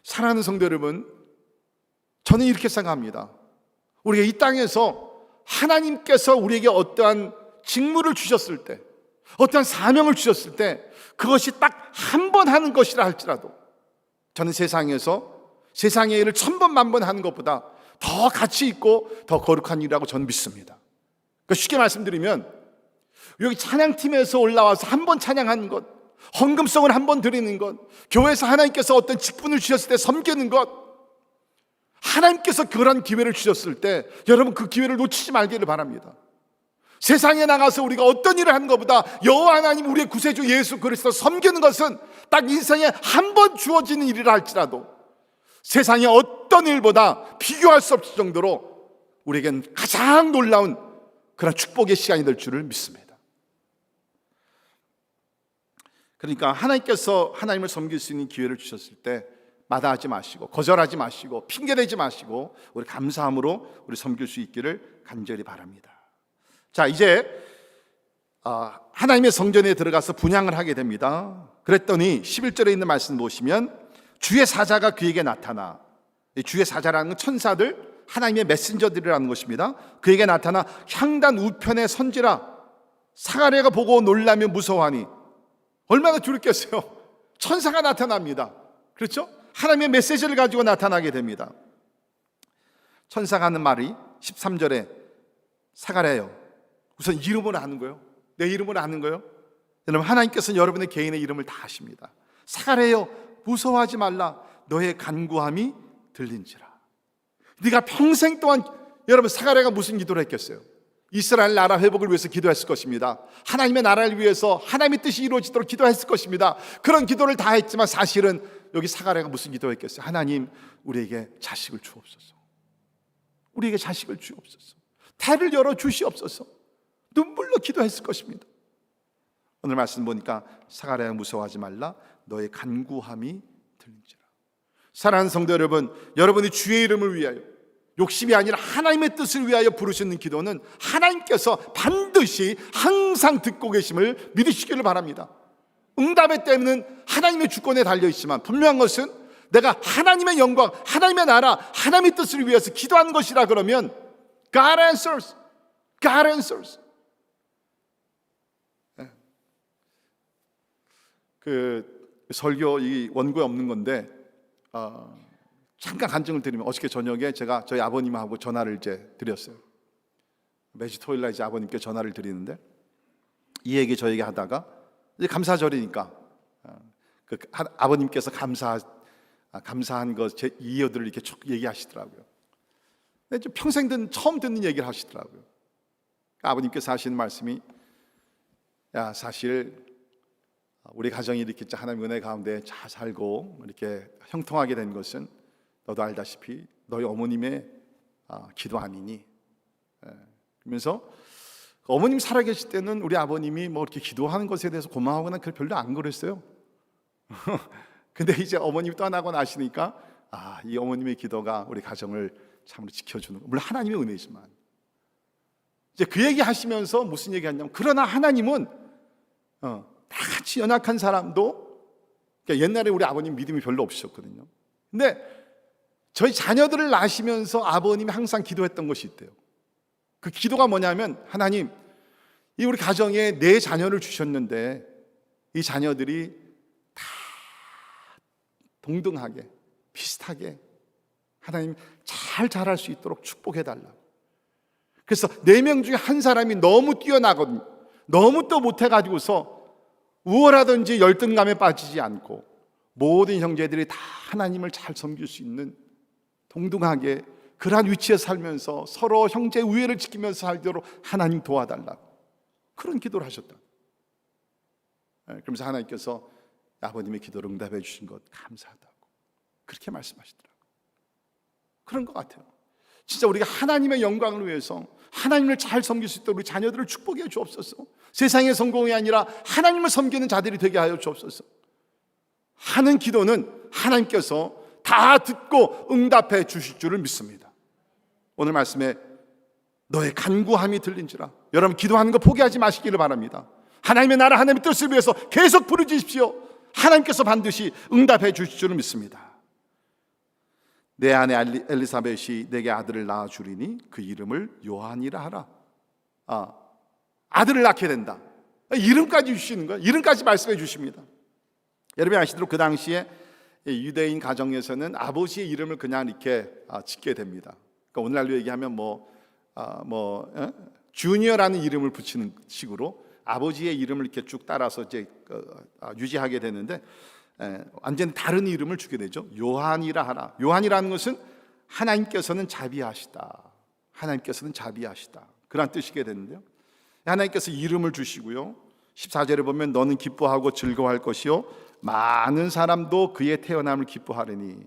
사랑하는 성도 여러분, 저는 이렇게 생각합니다. 우리가 이 땅에서 하나님께서 우리에게 어떠한 직무를 주셨을 때, 어떠한 사명을 주셨을 때 그것이 딱 한 번 하는 것이라 할지라도 저는 세상의 일을 1000번 만번 하는 것보다 더 가치 있고 더 거룩한 일이라고 저는 믿습니다. 그러니까 쉽게 말씀드리면 여기 찬양팀에서 올라와서 한 번 찬양하는 것, 헌금성을 한 번 드리는 것, 교회에서 하나님께서 어떤 직분을 주셨을 때 섬기는 것, 하나님께서 그런 기회를 주셨을 때 여러분 그 기회를 놓치지 말기를 바랍니다. 세상에 나가서 우리가 어떤 일을 하는 것보다 여호와 하나님 우리의 구세주 예수 그리스도 섬기는 것은 딱 인생에 한 번 주어지는 일이라 할지라도 세상의 어떤 일보다 비교할 수 없을 정도로 우리에겐 가장 놀라운 그런 축복의 시간이 될 줄을 믿습니다. 그러니까 하나님께서 하나님을 섬길 수 있는 기회를 주셨을 때 마다하지 마시고 거절하지 마시고 핑계대지 마시고 우리 감사함으로 우리 섬길 수 있기를 간절히 바랍니다. 자, 이제 하나님의 성전에 들어가서 분향을 하게 됩니다. 그랬더니 11절에 있는 말씀 보시면 주의 사자가 그에게 나타나, 주의 사자라는 건 천사들, 하나님의 메신저들이라는 것입니다. 그에게 나타나 향단 우편에 선지라. 사가랴가 보고 놀라며 무서워하니, 얼마나 두렵겠어요. 천사가 나타납니다. 그렇죠? 하나님의 메시지를 가지고 나타나게 됩니다. 천사가 하는 말이 13절에 사가랴요, 우선 이름을 아는 거예요. 내 이름을 아는 거예요. 여러분, 하나님께서는 여러분의 개인의 이름을 다 아십니다. 사가랴요, 무서워하지 말라. 너의 간구함이 들린지라. 네가 평생 동안, 여러분, 사가랴가 무슨 기도를 했겠어요? 이스라엘 나라 회복을 위해서 기도했을 것입니다. 하나님의 나라를 위해서 하나님의 뜻이 이루어지도록 기도했을 것입니다. 그런 기도를 다 했지만 사실은 여기 사가랴가 무슨 기도했겠어요? 하나님, 우리에게 자식을 주옵소서. 우리에게 자식을 주옵소서. 태를 열어 주시옵소서. 눈물로 기도했을 것입니다. 오늘 말씀 보니까 사가랴야 무서워하지 말라. 너의 간구함이 들린지라. 사랑하는 성도 여러분, 여러분이 주의 이름을 위하여, 욕심이 아니라 하나님의 뜻을 위하여 부르시는 기도는 하나님께서 반드시 항상 듣고 계심을 믿으시기를 바랍니다. 응답의 때는 하나님의 주권에 달려있지만 분명한 것은 내가 하나님의 영광, 하나님의 나라, 하나님의 뜻을 위해서 기도하는 것이라 그러면 God answers. God answers. 그 설교 이 원고에 없는 건데 잠깐 간증을 드리면, 어저께 저녁에 제가 저희 아버님하고 전화를 이제 드렸어요. 매주 토요일 날 이제 아버님께 전화를 드리는데 이 얘기 저 얘기 하다가 이제 감사절이니까 그 아버님께서 감사한 것 제 이어들을 이렇게 쭉 얘기하시더라고요. 근데 평생 처음 듣는 얘기를 하시더라고요. 아버님께서 하시는 말씀이, 야, 사실 우리 가정이 이렇게 하나님의 은혜 가운데 잘 살고 이렇게 형통하게 된 것은 너도 알다시피 너희 어머님의 기도 아니니. 그러면서 어머님 살아계실 때는 우리 아버님이 뭐 이렇게 기도하는 것에 대해서 고마워하거나 별로 안 그랬어요. 근데 이제 어머님이 떠나고 나시니까 이 어머님의 기도가 우리 가정을 참으로 지켜주는 거. 물론 하나님의 은혜지만 이제 그 얘기 하시면서 무슨 얘기 하냐면, 그러나 하나님은 다 같이 연약한 사람도, 그러니까 옛날에 우리 아버님 믿음이 별로 없으셨거든요. 근데 저희 자녀들을 낳으시면서 아버님이 항상 기도했던 것이 있대요. 그 기도가 뭐냐면, 하나님, 이 우리 가정에 4자녀를 주셨는데 이 자녀들이 다 동등하게 비슷하게 하나님 잘 자랄 수 있도록 축복해달라고. 그래서 4명 중에 한 사람이 너무 뛰어나거든요. 너무 또 못해가지고서 우월하든지 열등감에 빠지지 않고 모든 형제들이 다 하나님을 잘 섬길 수 있는 동등하게 그러한 위치에 살면서 서로 형제 우애를 지키면서 살도록 하나님 도와달라고 그런 기도를 하셨다. 그러면서 하나님께서 아버님의 기도를 응답해 주신 것 감사하다고 그렇게 말씀하시더라고요. 그런 것 같아요. 진짜 우리가 하나님의 영광을 위해서 하나님을 잘 섬길 수 있도록 우리 자녀들을 축복해 주옵소서. 세상의 성공이 아니라 하나님을 섬기는 자들이 되게 하여 주옵소서. 하는 기도는 하나님께서 다 듣고 응답해 주실 줄을 믿습니다. 오늘 말씀에 너의 간구함이 들린지라. 여러분 기도하는 거 포기하지 마시기를 바랍니다. 하나님의 나라 하나님의 뜻을 위해서 계속 부르짖으십시오. 하나님께서 반드시 응답해 주실 줄을 믿습니다. 내 아내 엘리사벳이 내게 아들을 낳아 주리니 그 이름을 요한이라 하라. 아들을 낳게 된다. 이름까지 주시는 거예요. 이름까지 말씀해 주십니다. 여러분이 아시도록 그 당시에 유대인 가정에서는 아버지의 이름을 그냥 이렇게 짓게 됩니다. 그러니까 오늘날로 얘기하면 주니어라는 이름을 붙이는 식으로 아버지의 이름을 이렇게 쭉 따라서 이제 유지하게 되는데, 완전히 다른 이름을 주게 되죠. 요한이라 하라. 요한이라는 것은 하나님께서는 자비하시다. 하나님께서는 자비하시다. 그런 뜻이게 되는데요. 하나님께서 이름을 주시고요. 14절에 보면 너는 기뻐하고 즐거워할 것이요 많은 사람도 그의 태어남을 기뻐하리니.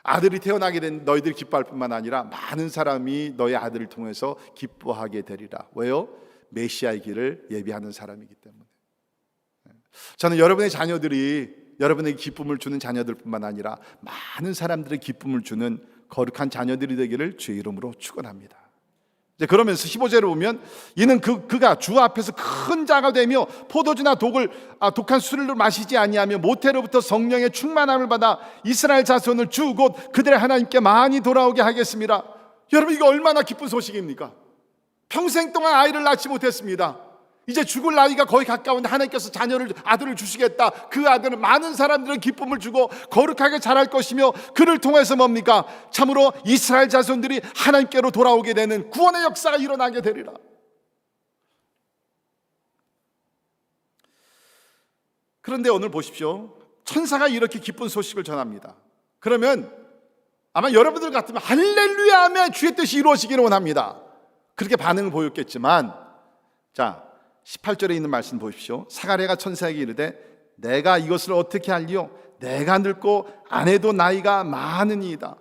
아들이 태어나게 된 너희들이 기뻐할 뿐만 아니라 많은 사람이 너의 아들을 통해서 기뻐하게 되리라. 왜요? 메시아의 길을 예비하는 사람이기 때문에. 저는 여러분의 자녀들이 여러분에게 기쁨을 주는 자녀들뿐만 아니라 많은 사람들의 기쁨을 주는 거룩한 자녀들이 되기를 주의 이름으로 축원합니다. 이제 그러면서 15절에 보면 이는 그가 주 앞에서 큰 자가 되며 포도주나 독한 술을 마시지 아니하며 모태로부터 성령의 충만함을 받아 이스라엘 자손을 주 곧 그들의 하나님께 많이 돌아오게 하겠습니다. 여러분 이거 얼마나 기쁜 소식입니까? 평생 동안 아이를 낳지 못했습니다. 이제 죽을 나이가 거의 가까운데 하나님께서 아들을 주시겠다. 그 아들은 많은 사람들의 기쁨을 주고 거룩하게 자랄 것이며 그를 통해서 뭡니까? 참으로 이스라엘 자손들이 하나님께로 돌아오게 되는 구원의 역사가 일어나게 되리라. 그런데 오늘 보십시오. 천사가 이렇게 기쁜 소식을 전합니다. 그러면 아마 여러분들 같으면 할렐루야 하며 주의 뜻이 이루어지기를 원합니다. 그렇게 반응을 보였겠지만, 자 18절에 있는 말씀 보십시오. 사가랴가 천사에게 이르되 내가 이것을 어떻게 알리요? 내가 늙고 아내도 나이가 많으니이다.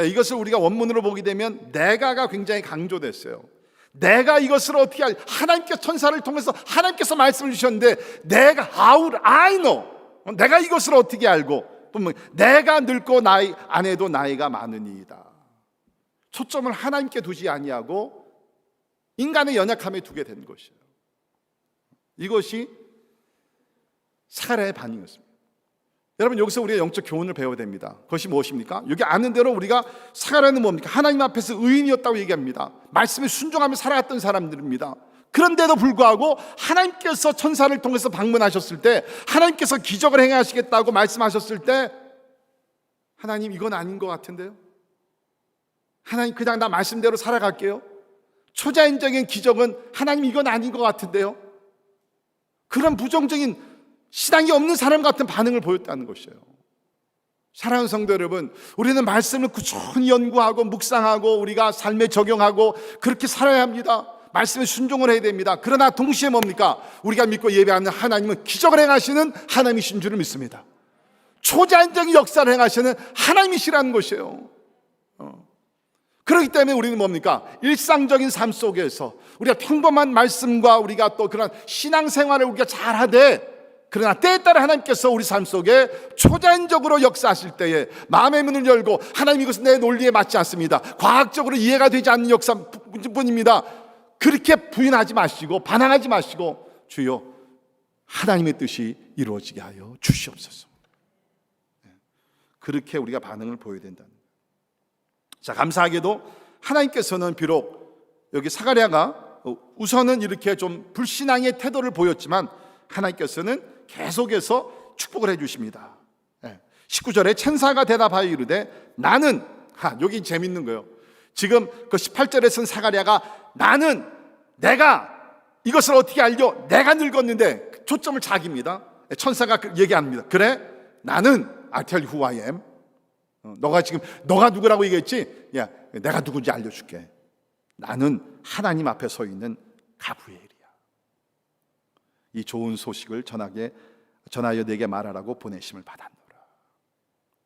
이것을 우리가 원문으로 보게 되면 내가가 굉장히 강조됐어요. 내가 이것을 어떻게 알리? 하나님께서 천사를 통해서 하나님께서 말씀을 주셨는데 내가 how I know? 내가 이것을 어떻게 알고? 내가 늙고 아내도 나이가 많으니이다. 초점을 하나님께 두지 아니하고 인간의 연약함에 두게 된 것이에요. 이것이 사가랴의 반응이었습니다. 여러분 여기서 우리가 영적 교훈을 배워야 됩니다. 그것이 무엇입니까? 여기 아는 대로 우리가 사가랴는 뭡니까? 하나님 앞에서 의인이었다고 얘기합니다. 말씀에 순종하며 살아갔던 사람들입니다. 그런데도 불구하고 하나님께서 천사를 통해서 방문하셨을 때, 하나님께서 기적을 행하시겠다고 말씀하셨을 때, 하나님 이건 아닌 것 같은데요? 하나님 그냥 나 말씀대로 살아갈게요. 초자연적인 기적은 하나님 이건 아닌 것 같은데요? 그런 부정적인 신앙이 없는 사람 같은 반응을 보였다는 것이에요. 사랑하는 성도 여러분, 우리는 말씀을 꾸준히 연구하고 묵상하고 우리가 삶에 적용하고 그렇게 살아야 합니다. 말씀에 순종을 해야 됩니다. 그러나 동시에 뭡니까? 우리가 믿고 예배하는 하나님은 기적을 행하시는 하나님이신 줄을 믿습니다. 초자연적인 역사를 행하시는 하나님이시라는 것이에요. 그렇기 때문에 우리는 뭡니까? 일상적인 삶 속에서 우리가 평범한 말씀과 우리가 또 그런 신앙생활을 우리가 잘하되 그러나 때에 따라 하나님께서 우리 삶 속에 초자연적으로 역사하실 때에 마음의 문을 열고, 하나님 이것은 내 논리에 맞지 않습니다, 과학적으로 이해가 되지 않는 역사뿐입니다, 그렇게 부인하지 마시고 반항하지 마시고, 주여 하나님의 뜻이 이루어지게 하여 주시옵소서. 그렇게 우리가 반응을 보여야 된다는 거예요. 자, 감사하게도 하나님께서는 비록 여기 사가랴가 우선은 이렇게 좀 불신앙의 태도를 보였지만 하나님께서는 계속해서 축복을 해주십니다. 19절에 천사가 대답하여 이르되 나는, 여기 재밌는 거예요. 지금 그 18절에 쓴 사가랴가 나는, 내가 이것을 어떻게 알려? 내가 늙었는데, 초점을 자기입니다. 천사가 얘기합니다. 그래, 나는 I tell you who I am. 너가 지금 너가 누구라고 얘기했지? 야, 내가 누군지 알려줄게. 나는 하나님 앞에 서 있는 가브리엘이야. 이 좋은 소식을 전하여 내게 말하라고 보내심을 받았노라.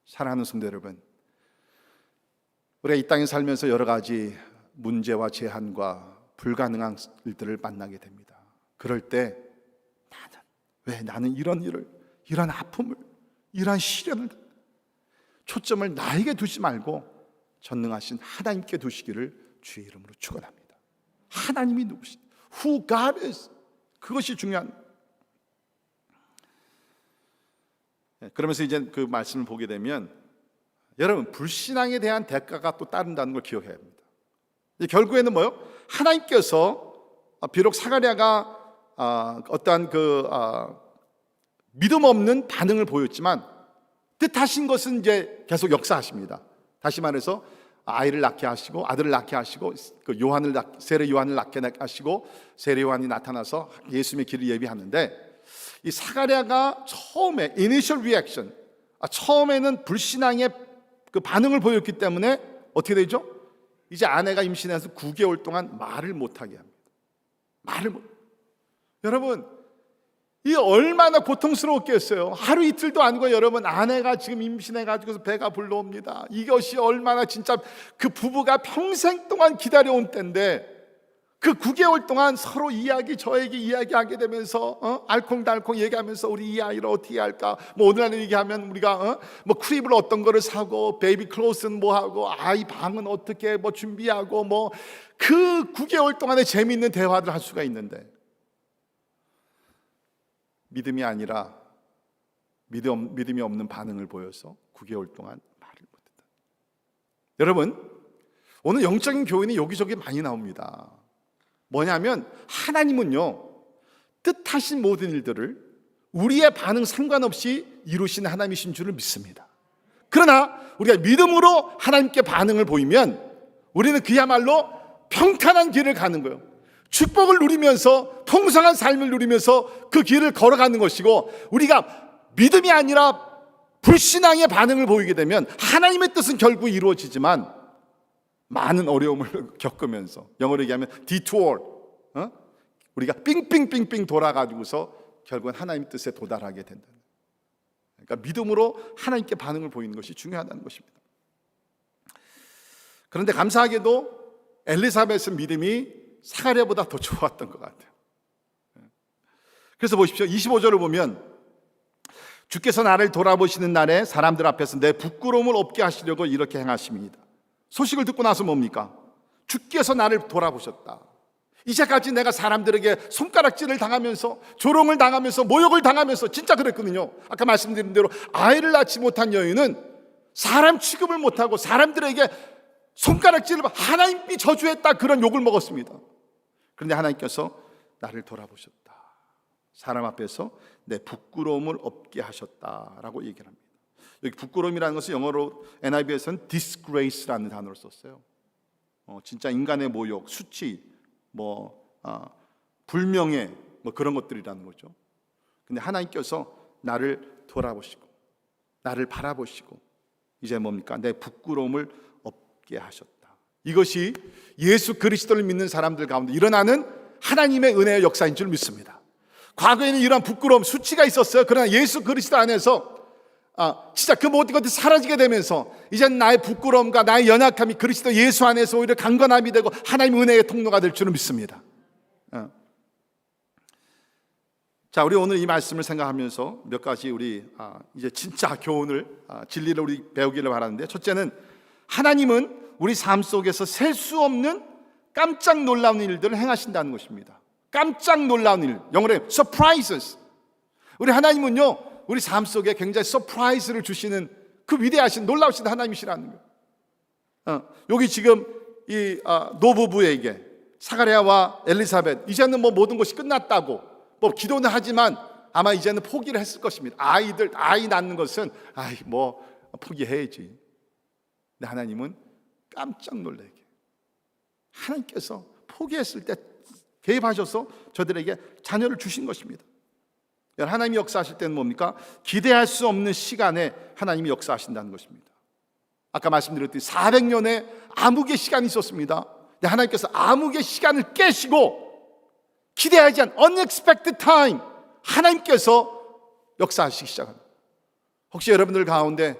사랑하는 성도 여러분, 우리가 이 땅에 살면서 여러 가지 문제와 제한과 불가능한 일들을 만나게 됩니다. 그럴 때 나는 이런 일을, 이런 아픔을, 이런 시련을, 초점을 나에게 두지 말고 전능하신 하나님께 두시기를 주의 이름으로 축원합니다. 하나님이 누구신, Who God is, 그것이 중요한. 그러면서 이제 그 말씀을 보게 되면 여러분, 불신앙에 대한 대가가 또 따른다는 걸 기억해야 합니다. 결국에는 뭐요? 하나님께서 비록 사가랴가 어떠한 믿음 없는 반응을 보였지만 뜻하신 것은 이제 계속 역사하십니다. 다시 말해서 아이를 낳게 하시고 아들을 낳게 하시고 그 세례 요한을 낳게 하시고 세례 요한이 나타나서 예수님의 길을 예비하는데, 이 사가랴가 처음에 initial reaction, 처음에는 불신앙의 그 반응을 보였기 때문에 어떻게 되죠? 이제 아내가 임신해서 9개월 동안 말을 못하게 합니다. 여러분, 이 얼마나 고통스러웠겠어요. 하루 이틀도 아니고 여러분, 아내가 지금 임신해가지고 배가 불러옵니다. 이것이 얼마나 진짜 그 부부가 평생 동안 기다려온 때인데, 그 9개월 동안 서로 저에게 이야기하게 되면서 알콩달콩 얘기하면서 우리 이 아이를 어떻게 할까, 뭐 오늘날 얘기하면 우리가 뭐 크립을 어떤 거를 사고, 베이비 클로스는 뭐 하고, 아이 방은 어떻게 뭐 준비하고, 뭐 그 9개월 동안의 재미있는 대화를 할 수가 있는데, 믿음이 아니라 믿음이 없는 반응을 보여서 9개월 동안 말을 못했다. 여러분, 오늘 영적인 교훈이 여기저기 많이 나옵니다. 뭐냐면 하나님은요, 뜻하신 모든 일들을 우리의 반응 상관없이 이루시는 하나님이신 줄을 믿습니다. 그러나 우리가 믿음으로 하나님께 반응을 보이면 우리는 그야말로 평탄한 길을 가는 거예요. 축복을 누리면서 풍성한 삶을 누리면서 그 길을 걸어가는 것이고, 우리가 믿음이 아니라 불신앙의 반응을 보이게 되면 하나님의 뜻은 결국 이루어지지만 많은 어려움을 겪으면서, 영어로 얘기하면 detour, 우리가 삥삥삥삥 돌아가지고서 결국은 하나님의 뜻에 도달하게 된다. 그러니까 믿음으로 하나님께 반응을 보이는 것이 중요하다는 것입니다. 그런데 감사하게도 엘리사벳의 믿음이 사가랴보다 더 좋았던 것 같아요. 그래서 보십시오. 25절을 보면 주께서 나를 돌아보시는 날에 사람들 앞에서 내 부끄러움을 없게 하시려고 이렇게 행하십니다. 소식을 듣고 나서 뭡니까? 주께서 나를 돌아보셨다. 이제까지 내가 사람들에게 손가락질을 당하면서, 조롱을 당하면서, 모욕을 당하면서 진짜 그랬거든요. 아까 말씀드린 대로 아이를 낳지 못한 여인은 사람 취급을 못하고 사람들에게 손가락질을 하나님이 저주했다, 그런 욕을 먹었습니다. 그런데 하나님께서 나를 돌아보셨다. 사람 앞에서 내 부끄러움을 없게 하셨다라고 얘기를 합니다. 여기 부끄러움이라는 것은 영어로 NIV에서는 disgrace라는 단어를 썼어요. 진짜 인간의 모욕, 수치, 불명예, 그런 것들이라는 거죠. 근데 하나님께서 나를 돌아보시고 나를 바라보시고 이제 뭡니까? 내 부끄러움을 없게 하셨다. 이것이 예수 그리스도를 믿는 사람들 가운데 일어나는 하나님의 은혜의 역사인 줄 믿습니다. 과거에는 이러한 부끄러움, 수치가 있었어요. 그러나 예수 그리스도 안에서 진짜 그 모든 것들이 사라지게 되면서 이제는 나의 부끄러움과 나의 연약함이 그리스도 예수 안에서 오히려 강건함이 되고 하나님의 은혜의 통로가 될 줄은 믿습니다. 자, 우리 오늘 이 말씀을 생각하면서 몇 가지 우리 이제 진짜 교훈을 진리를 우리 배우기를 바라는데, 첫째는 하나님은 우리 삶 속에서 셀 수 없는 깜짝 놀라운 일들을 행하신다는 것입니다. 깜짝 놀라운 일, 영어로 surprises. 우리 하나님은요, 우리 삶 속에 굉장히 서프라이즈를 주시는 그 위대하신 놀라우신 하나님이시라는 거예요. 여기 지금 이 노부부에게, 사가랴와 엘리사벳, 이제는 뭐 모든 것이 끝났다고 뭐 기도는 하지만 아마 이제는 포기를 했을 것입니다. 아이 낳는 것은 뭐 포기해야지. 근데 하나님은 깜짝 놀라게, 하나님께서 포기했을 때 개입하셔서 저들에게 자녀를 주신 것입니다. 하나님이 역사하실 때는 뭡니까? 기대할 수 없는 시간에 하나님이 역사하신다는 것입니다. 아까 말씀드렸듯이 400년의 암흑의 시간이 있었습니다. 근데 하나님께서 암흑의 시간을 깨시고 기대하지 않은 unexpected time, 하나님께서 역사하시기 시작합니다. 혹시 여러분들 가운데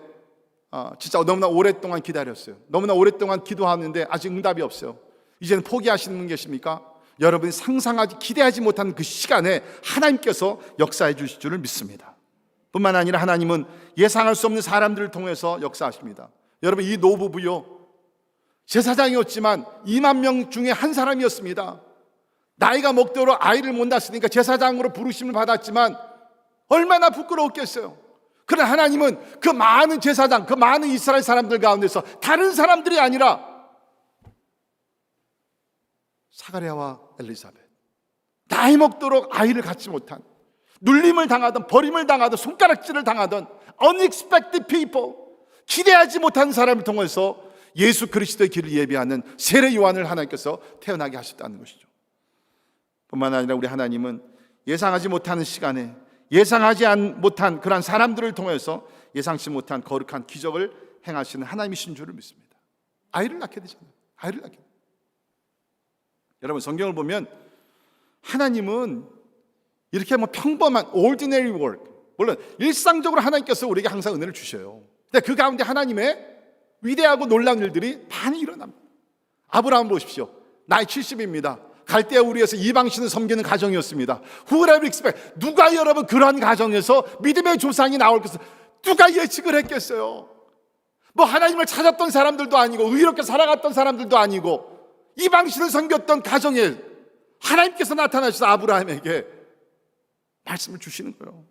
진짜 너무나 오랫동안 기다렸어요. 너무나 오랫동안 기도하는데 아직 응답이 없어요. 이제는 포기하시는 분 계십니까? 여러분이 상상하지, 기대하지 못한 그 시간에 하나님께서 역사해 주실 줄을 믿습니다. 뿐만 아니라 하나님은 예상할 수 없는 사람들을 통해서 역사하십니다. 여러분, 이 노부부요, 제사장이었지만 2만 명 중에 한 사람이었습니다. 나이가 먹도록 아이를 못 낳았으니까 제사장으로 부르심을 받았지만 얼마나 부끄러웠겠어요. 그러나 하나님은 그 많은 제사장, 그 많은 이스라엘 사람들 가운데서 다른 사람들이 아니라 사가랴와 엘리사벳, 나이 먹도록 아이를 갖지 못한, 눌림을 당하던, 버림을 당하던, 손가락질을 당하던 unexpected people, 기대하지 못한 사람을 통해서 예수 그리스도의 길을 예비하는 세례 요한을 하나님께서 태어나게 하셨다는 것이죠. 뿐만 아니라 우리 하나님은 예상하지 못하는 시간에 예상하지 못한 그러한 사람들을 통해서 예상치 못한 거룩한 기적을 행하시는 하나님이신 줄을 믿습니다. 아이를 낳게 되잖아요. 아이를 낳게. 여러분, 성경을 보면 하나님은 이렇게 뭐 평범한 ordinary work, 물론 일상적으로 하나님께서 우리에게 항상 은혜를 주셔요. 근데 그 가운데 하나님의 위대하고 놀라운 일들이 많이 일어납니다. 아브라함 보십시오. 나이 70입니다. 갈대아 우리에서 이방신을 섬기는 가정이었습니다. Who would have expect? 누가 여러분 그러한 가정에서 믿음의 조상이 나올 것을 누가 예측을 했겠어요? 뭐 하나님을 찾았던 사람들도 아니고 의롭게 살아갔던 사람들도 아니고 이방신을 섬겼던 가정에 하나님께서 나타나셔서 아브라함에게 말씀을 주시는 거예요.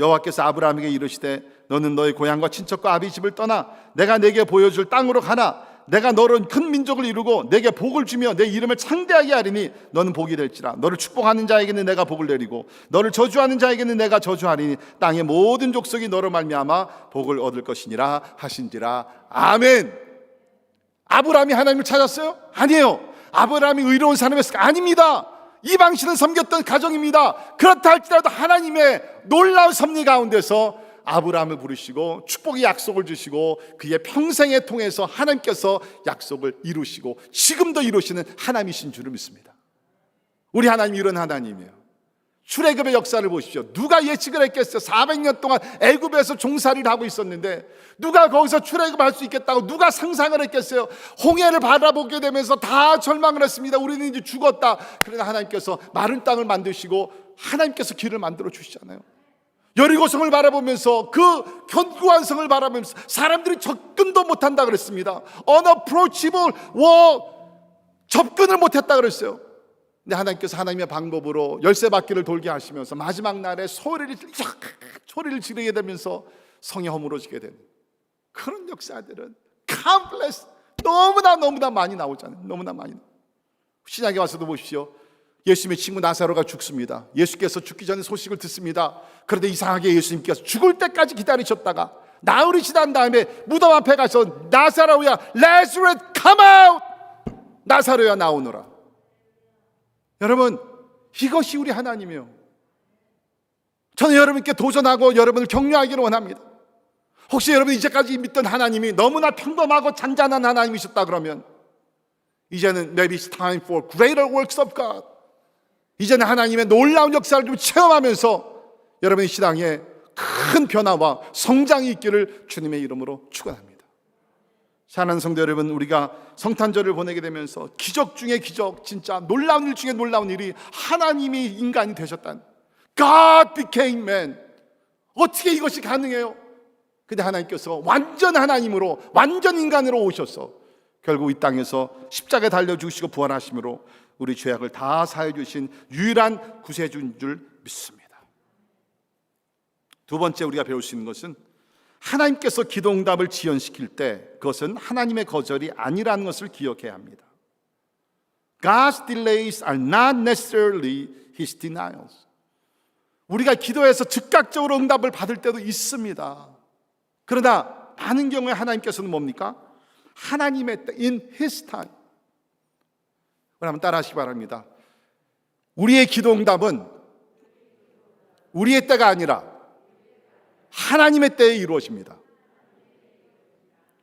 여호와께서 아브라함에게 이르시되 너는 너의 고향과 친척과 아비 집을 떠나 내가 내게 보여줄 땅으로 가나 내가 너로 큰 민족을 이루고 내게 복을 주며 내 이름을 창대하게 하리니 너는 복이 될지라. 너를 축복하는 자에게는 내가 복을 내리고 너를 저주하는 자에게는 내가 저주하리니 땅의 모든 족속이 너로 말미암아 복을 얻을 것이니라 하신지라. 아멘. 아브라함이 하나님을 찾았어요? 아니에요. 아브라함이 의로운 사람이었을까? 아닙니다. 이방신을 섬겼던 가정입니다. 그렇다 할지라도 하나님의 놀라운 섭리 가운데서 아브라함을 부르시고 축복의 약속을 주시고 그의 평생에 통해서 하나님께서 약속을 이루시고 지금도 이루시는 하나님이신 줄을 믿습니다. 우리 하나님이 이런 하나님이에요. 출애굽의 역사를 보십시오. 누가 예측을 했겠어요? 400년 동안 애굽에서 종살이를 하고 있었는데 누가 거기서 출애굽할 수 있겠다고 누가 상상을 했겠어요? 홍해를 바라보게 되면서 다 절망을 했습니다. 우리는 이제 죽었다. 그러나 하나님께서 마른 땅을 만드시고 하나님께서 길을 만들어 주시잖아요. 여리고성을 바라보면서 그 견고한 성을 바라보면서 사람들이 접근도 못한다 그랬습니다. unapproachable wall, 접근을 못했다 그랬어요. 근데 하나님께서 하나님의 방법으로 열세 바퀴를 돌게 하시면서 마지막 날에 소리를 지르게 되면서 성이 허물어지게 되는 그런 역사들은 countless, 너무나 많이 나오잖아요. 너무나 많이. 신약에 와서도 보십시오. 예수님의 친구 나사로가 죽습니다. 예수께서 죽기 전에 소식을 듣습니다. 그런데 이상하게 예수님께서 죽을 때까지 기다리셨다가 나흘이 지난 다음에 무덤 앞에 가서 나사로야, Lazarus come out! 나사로야 나오너라. 여러분, 이것이 우리 하나님이에요. 저는 여러분께 도전하고 여러분을 격려하기를 원합니다. 혹시 여러분이 이제까지 믿던 하나님이 너무나 평범하고 잔잔한 하나님이셨다 그러면 이제는 maybe it's time for greater works of God. 이제는 하나님의 놀라운 역사를 좀 체험하면서 여러분의 신앙에 큰 변화와 성장이 있기를 주님의 이름으로 축원합니다. 사랑하는 성도 여러분, 우리가 성탄절을 보내게 되면서 기적 중에 기적, 진짜 놀라운 일 중에 놀라운 일이 하나님이 인간이 되셨다는 God became man. 어떻게 이것이 가능해요? 근데 하나님께서 완전 하나님으로, 완전 인간으로 오셔서 결국 이 땅에서 십자가에 달려 죽으시고 부활하심으로 우리 죄악을 다 사해 주신 유일한 구세주인 줄 믿습니다. 두 번째 우리가 배울 수 있는 것은 하나님께서 기도응답을 지연시킬 때 그것은 하나님의 거절이 아니라는 것을 기억해야 합니다. God's delays are not necessarily His denials. 우리가 기도해서 즉각적으로 응답을 받을 때도 있습니다. 그러나 많은 경우에 하나님께서는 뭡니까? 하나님의 때, in His time. 한번 따라하시기 바랍니다. 우리의 기도응답은 우리의 때가 아니라 하나님의 때에 이루어집니다.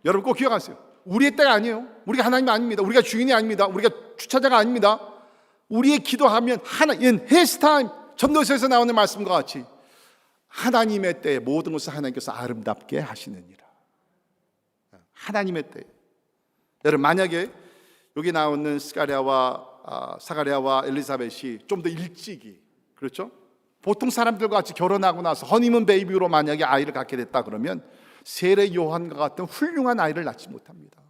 여러분 꼭 기억하세요. 우리의 때가 아니에요. 우리가 하나님이 아닙니다. 우리가 주인이 아닙니다. 우리가 주차자가 아닙니다. 우리의 기도하면 in His time, 전도서에서 나오는 말씀과 같이 하나님의 때에 모든 것을 하나님께서 아름답게 하시느니라. 하나님의 때에. 여러분 만약에 여기 나오는 사가랴와 엘리사벳이 좀 더 일찍이, 그렇죠? 보통 사람들과 같이 결혼하고 나서 허니문 베이비로 만약에 아이를 갖게 됐다 그러면 세례 요한과 같은 훌륭한 아이를 낳지 못합니다.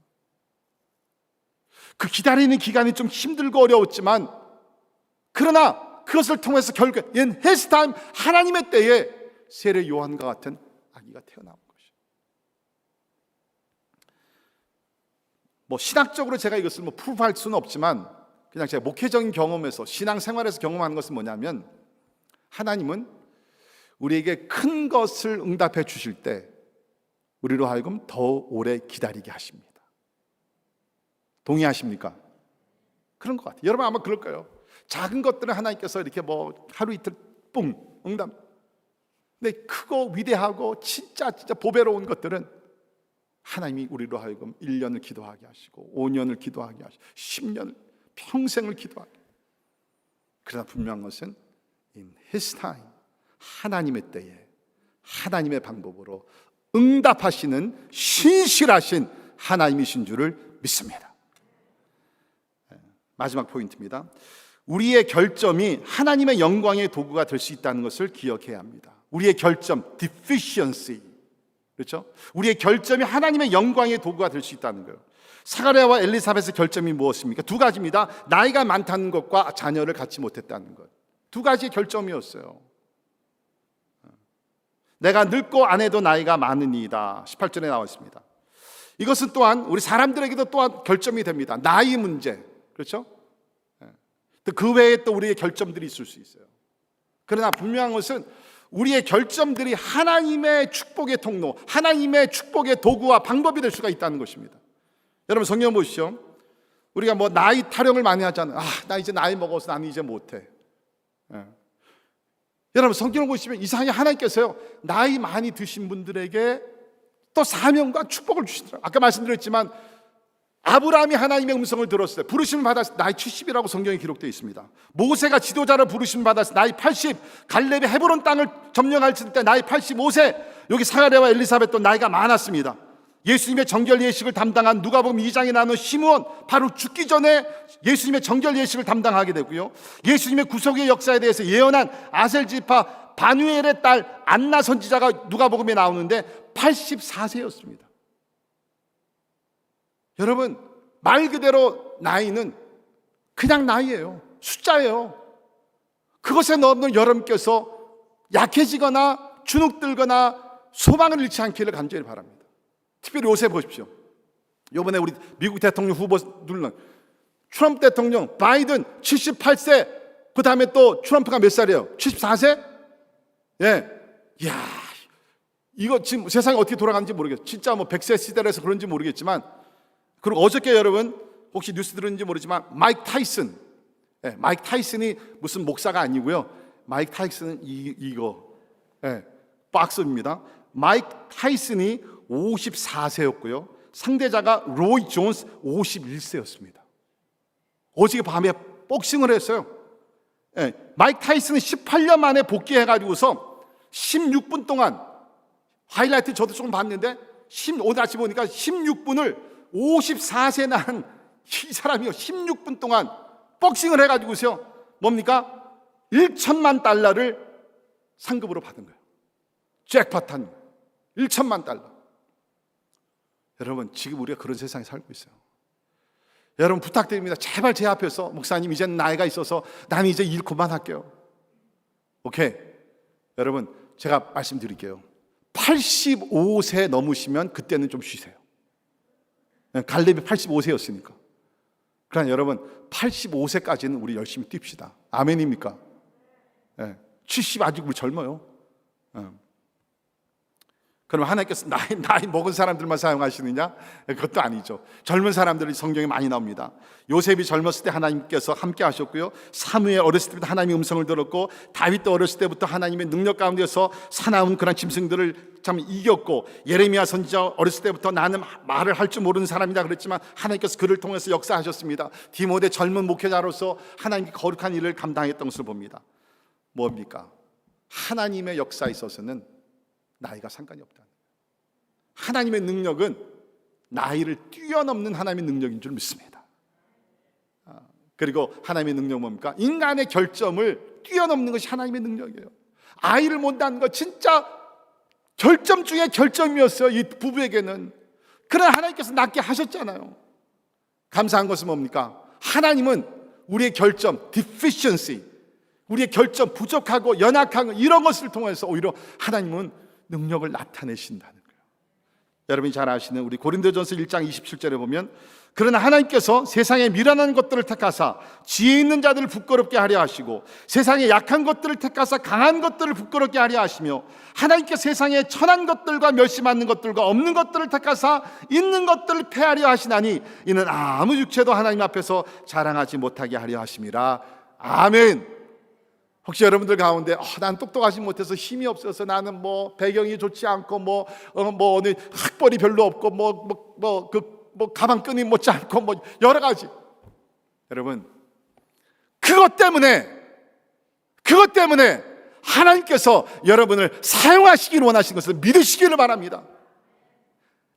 그 기다리는 기간이 좀 힘들고 어려웠지만 그러나 그것을 통해서 결국 in His time, 하나님의 때에 세례 요한과 같은 아기가 태어나온 것이죠. 신학적으로 제가 이것을 프루프할 수는 없지만 그냥 제가 목회적인 경험에서 신앙생활에서 경험하는 것은 뭐냐면 하나님은 우리에게 큰 것을 응답해 주실 때 우리로 하여금 더 오래 기다리게 하십니다. 동의하십니까? 그런 것 같아요. 여러분 아마 그럴 거예요. 작은 것들은 하나님께서 이렇게 하루 이틀 뿡 응답. 근데 크고 위대하고 진짜 보배로운 것들은 하나님이 우리로 하여금 1년을 기도하게 하시고 5년을 기도하게 하시고 10년을 평생을 기도하게. 그러나 분명한 것은 in His time, 하나님의 때에 하나님의 방법으로 응답하시는 신실하신 하나님이신 줄을 믿습니다. 마지막 포인트입니다. 우리의 결점이 하나님의 영광의 도구가 될 수 있다는 것을 기억해야 합니다. 우리의 결점, deficiency, 그렇죠? 우리의 결점이 하나님의 영광의 도구가 될 수 있다는 거예요. 사가랴와 엘리사벳의 결점이 무엇입니까? 두 가지입니다. 나이가 많다는 것과 자녀를 갖지 못했다는 것. 두 가지의 결점이었어요. 내가 늙고 아내도 나이가 많으니이다. 18절에 나와 있습니다. 이것은 또한 우리 사람들에게도 또한 결점이 됩니다. 나이 문제, 그렇죠? 그 외에 또 우리의 결점들이 있을 수 있어요. 그러나 분명한 것은 우리의 결점들이 하나님의 축복의 통로, 하나님의 축복의 도구와 방법이 될 수가 있다는 것입니다. 여러분 성경 보시죠. 우리가 나이 타령을 많이 하잖아요. 나 이제 나이 먹어서 나는 이제 못해. 여러분 성경을 보시면 이상하게 하나님께서요 나이 많이 드신 분들에게 또 사명과 축복을 주시더라고요. 아까 말씀드렸지만 아브라함이 하나님의 음성을 들었을 때 부르심을 받았을 때 나이 70이라고 성경에 기록되어 있습니다. 모세가 지도자로 부르심을 받았을 때 나이 80, 갈렙이 헤브론 땅을 점령할 때 나이 85세, 여기 사가랴와 엘리사벳도 나이가 많았습니다. 예수님의 정결 예식을 담당한 누가복음 2장에 나오는 시므온, 바로 죽기 전에 예수님의 정결 예식을 담당하게 되고요. 예수님의 구속의 역사에 대해서 예언한 아셀지파 바누엘의 딸 안나 선지자가 누가복음에 나오는데 84세였습니다. 여러분 말 그대로 나이는 그냥 나이예요. 숫자예요. 그것에 넘는 여러분께서 약해지거나 주눅들거나 소망을 잃지 않기를 간절히 바랍니다. 특별히 요새 보십시오. 이번에 우리 미국 대통령 후보들은 트럼프 대통령, 바이든 78세, 그 다음에 또 트럼프가 몇 살이에요? 74세? 예. 이야, 이거 지금 세상이 어떻게 돌아가는지 모르겠어요. 진짜 100세 시대라서 그런지 모르겠지만, 그리고 어저께 여러분 혹시 뉴스 들었는지 모르지만 마이크 타이슨, 마이크 타이슨이 무슨 목사가 아니고요. 마이크 타이슨은 이거 박서입니다. 마이크 타이슨이 54세였고요. 상대자가 로이 존스 51세였습니다. 어저께 밤에 복싱을 했어요. 마이크 타이슨은 18년 만에 복귀해가지고서 16분 동안 하이라이트 저도 조금 봤는데 오늘 아침 보니까 16분을 54세 난 이 사람이요 16분 동안 복싱을 해가지고서 뭡니까? $1,000만 상급으로 받은 거예요. 잭팟한 1천만 달러. 여러분, 지금 우리가 그런 세상에 살고 있어요. 여러분, 부탁드립니다. 제발 제 앞에서 목사님 이제는 나이가 있어서 나는 이제 일 그만할게요. 오케이. 여러분, 제가 말씀드릴게요. 85세 넘으시면 그때는 좀 쉬세요. 갈렙이 85세였으니까. 그러나 여러분, 85세까지는 우리 열심히 뜁시다. 아멘입니까? 70 아직 우리 젊어요. 그럼 하나님께서 나이 먹은 사람들만 사용하시느냐? 그것도 아니죠. 젊은 사람들이 성경에 많이 나옵니다. 요셉이 젊었을 때 하나님께서 함께 하셨고요. 사무엘 어렸을 때부터 하나님의 음성을 들었고, 다윗도 어렸을 때부터 하나님의 능력 가운데서 사나운 그런 짐승들을 참 이겼고, 예레미야 선지자 어렸을 때부터 나는 말을 할 줄 모르는 사람이다 그랬지만 하나님께서 그를 통해서 역사하셨습니다. 디모데 젊은 목회자로서 하나님께 거룩한 일을 감당했던 것을 봅니다. 뭡니까? 하나님의 역사에 있어서는 나이가 상관이 없다. 하나님의 능력은 나이를 뛰어넘는 하나님의 능력인 줄 믿습니다. 그리고 하나님의 능력은 뭡니까? 인간의 결점을 뛰어넘는 것이 하나님의 능력이에요. 아이를 못 낳는 거 진짜 결점 중에 결점이었어요, 이 부부에게는. 그러나 하나님께서 낳게 하셨잖아요. 감사한 것은 뭡니까? 하나님은 우리의 결점, deficiency, 우리의 결점, 부족하고 연약한 거, 이런 것을 통해서 오히려 하나님은 능력을 나타내신다는 거예요. 여러분이 잘 아시는 우리 고린도전서 1장 27절에 보면, 그러나 하나님께서 세상에 미련한 것들을 택하사 지혜 있는 자들을 부끄럽게 하려 하시고, 세상에 약한 것들을 택하사 강한 것들을 부끄럽게 하려 하시며, 하나님께서 세상에 천한 것들과 멸시받는 것들과 없는 것들을 택하사 있는 것들을 폐하려 하시나니 이는 아무 육체도 하나님 앞에서 자랑하지 못하게 하려 하심이라. 아멘. 혹시 여러분들 가운데 난 똑똑하지 못해서 힘이 없어서, 나는 뭐 배경이 좋지 않고 어느 학벌이 별로 없고 가방끈이 못 짧고 여러 가지. 여러분, 그것 때문에 하나님께서 여러분을 사용하시기를 원하시는 것을 믿으시기를 바랍니다.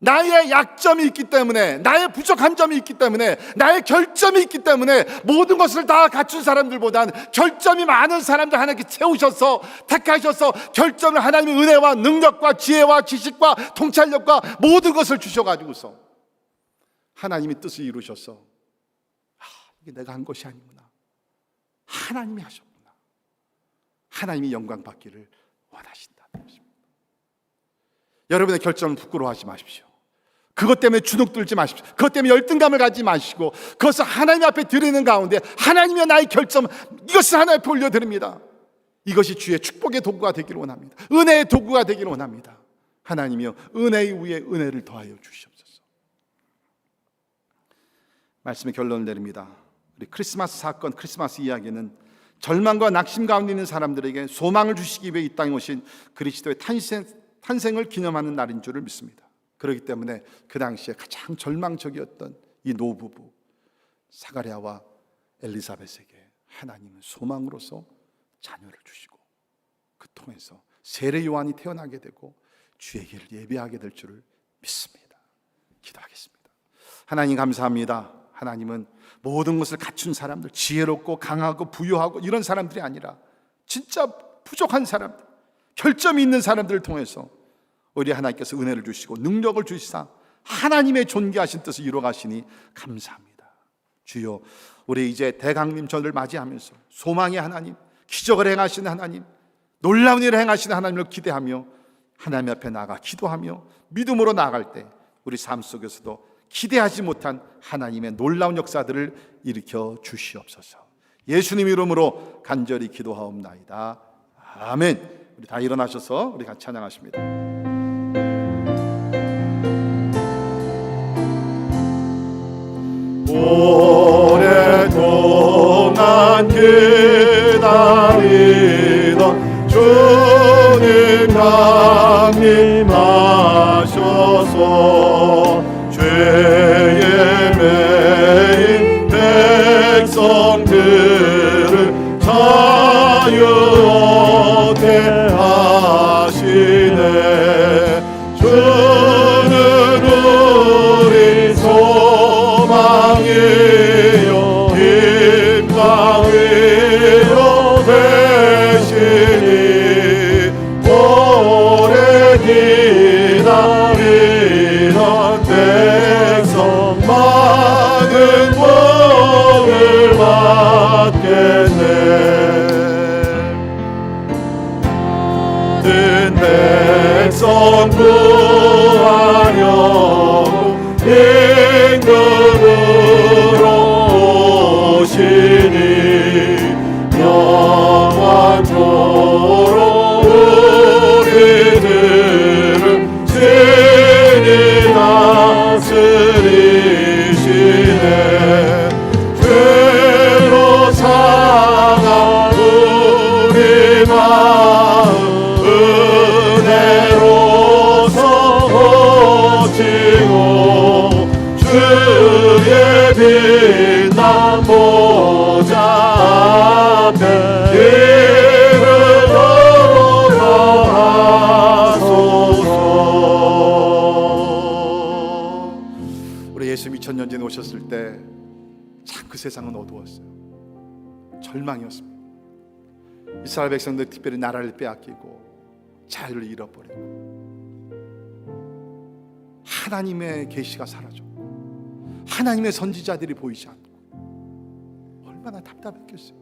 나의 약점이 있기 때문에, 나의 부족한 점이 있기 때문에, 나의 결점이 있기 때문에 모든 것을 다 갖춘 사람들보다는 결점이 많은 사람들 하나님께 채우셔서 택하셔서 결점을 하나님의 은혜와 능력과 지혜와 지식과 통찰력과 모든 것을 주셔가지고서 하나님이 뜻을 이루셔서 이게 내가 한 것이 아니구나, 하나님이 하셨구나, 하나님이 영광 받기를 원하신다는 것입니다. 여러분의 결점을 부끄러워하지 마십시오. 그것 때문에 주눅 들지 마십시오. 그것 때문에 열등감을 가지지 마시고, 그것을 하나님 앞에 드리는 가운데 하나님의 나의 결점, 이것을 하나님 앞에 올려드립니다. 이것이 주의 축복의 도구가 되기를 원합니다. 은혜의 도구가 되기를 원합니다. 하나님이여, 은혜 위에 은혜를 더하여 주시옵소서. 말씀의 결론을 내립니다. 우리 크리스마스 사건, 크리스마스 이야기는 절망과 낙심 가운데 있는 사람들에게 소망을 주시기 위해 이 땅에 오신 그리스도의 탄생을 기념하는 날인 줄을 믿습니다. 그렇기 때문에 그 당시에 가장 절망적이었던 이 노부부 사가랴와 엘리사벳에게 하나님은 소망으로서 자녀를 주시고, 그 통해서 세례 요한이 태어나게 되고 주의 길을 예배하게 될 줄을 믿습니다. 기도하겠습니다. 하나님 감사합니다. 하나님은 모든 것을 갖춘 사람들, 지혜롭고 강하고 부유하고 이런 사람들이 아니라 진짜 부족한 사람들, 결점이 있는 사람들을 통해서 우리 하나님께서 은혜를 주시고 능력을 주시사 하나님의 존귀하신 뜻을 이루어가시니 감사합니다. 주여, 우리 이제 대강림절을 맞이하면서 소망의 하나님, 기적을 행하시는 하나님, 놀라운 일을 행하시는 하나님을 기대하며 하나님 앞에 나가 기도하며 믿음으로 나아갈 때 우리 삶 속에서도 기대하지 못한 하나님의 놀라운 역사들을 일으켜 주시옵소서. 예수님 이름으로 간절히 기도하옵나이다. 아멘. 우리 다 일어나셔서 우리 같이 찬양하십니다. 오랫동안 기다리던 주님 강림하셔서 죄의 매인 백성들을 자유 얻게 하시네. 주는 우리 소망이요 힘과 위로 되시니 기다리던 백성 많은 복을 받겠네. 모든 백성 구하려고 임금으로 오시니 영원토록 우리들을 친히 다스리시네. 죄로 상한 우리 마음 은혜로서 고치고 주의 빛난 보좌 앞에 이르도록 하소서. 우리 예수님 2000년 전에 오셨을 때 참 그 세상은 어두웠어요. 절망이었습니다. 이스라엘 백성들 특별히 나라를 빼앗기고 자유를 잃어버리고 하나님의 계시가 사라졌고 하나님의 선지자들이 보이지 않고 얼마나 답답했겠어요.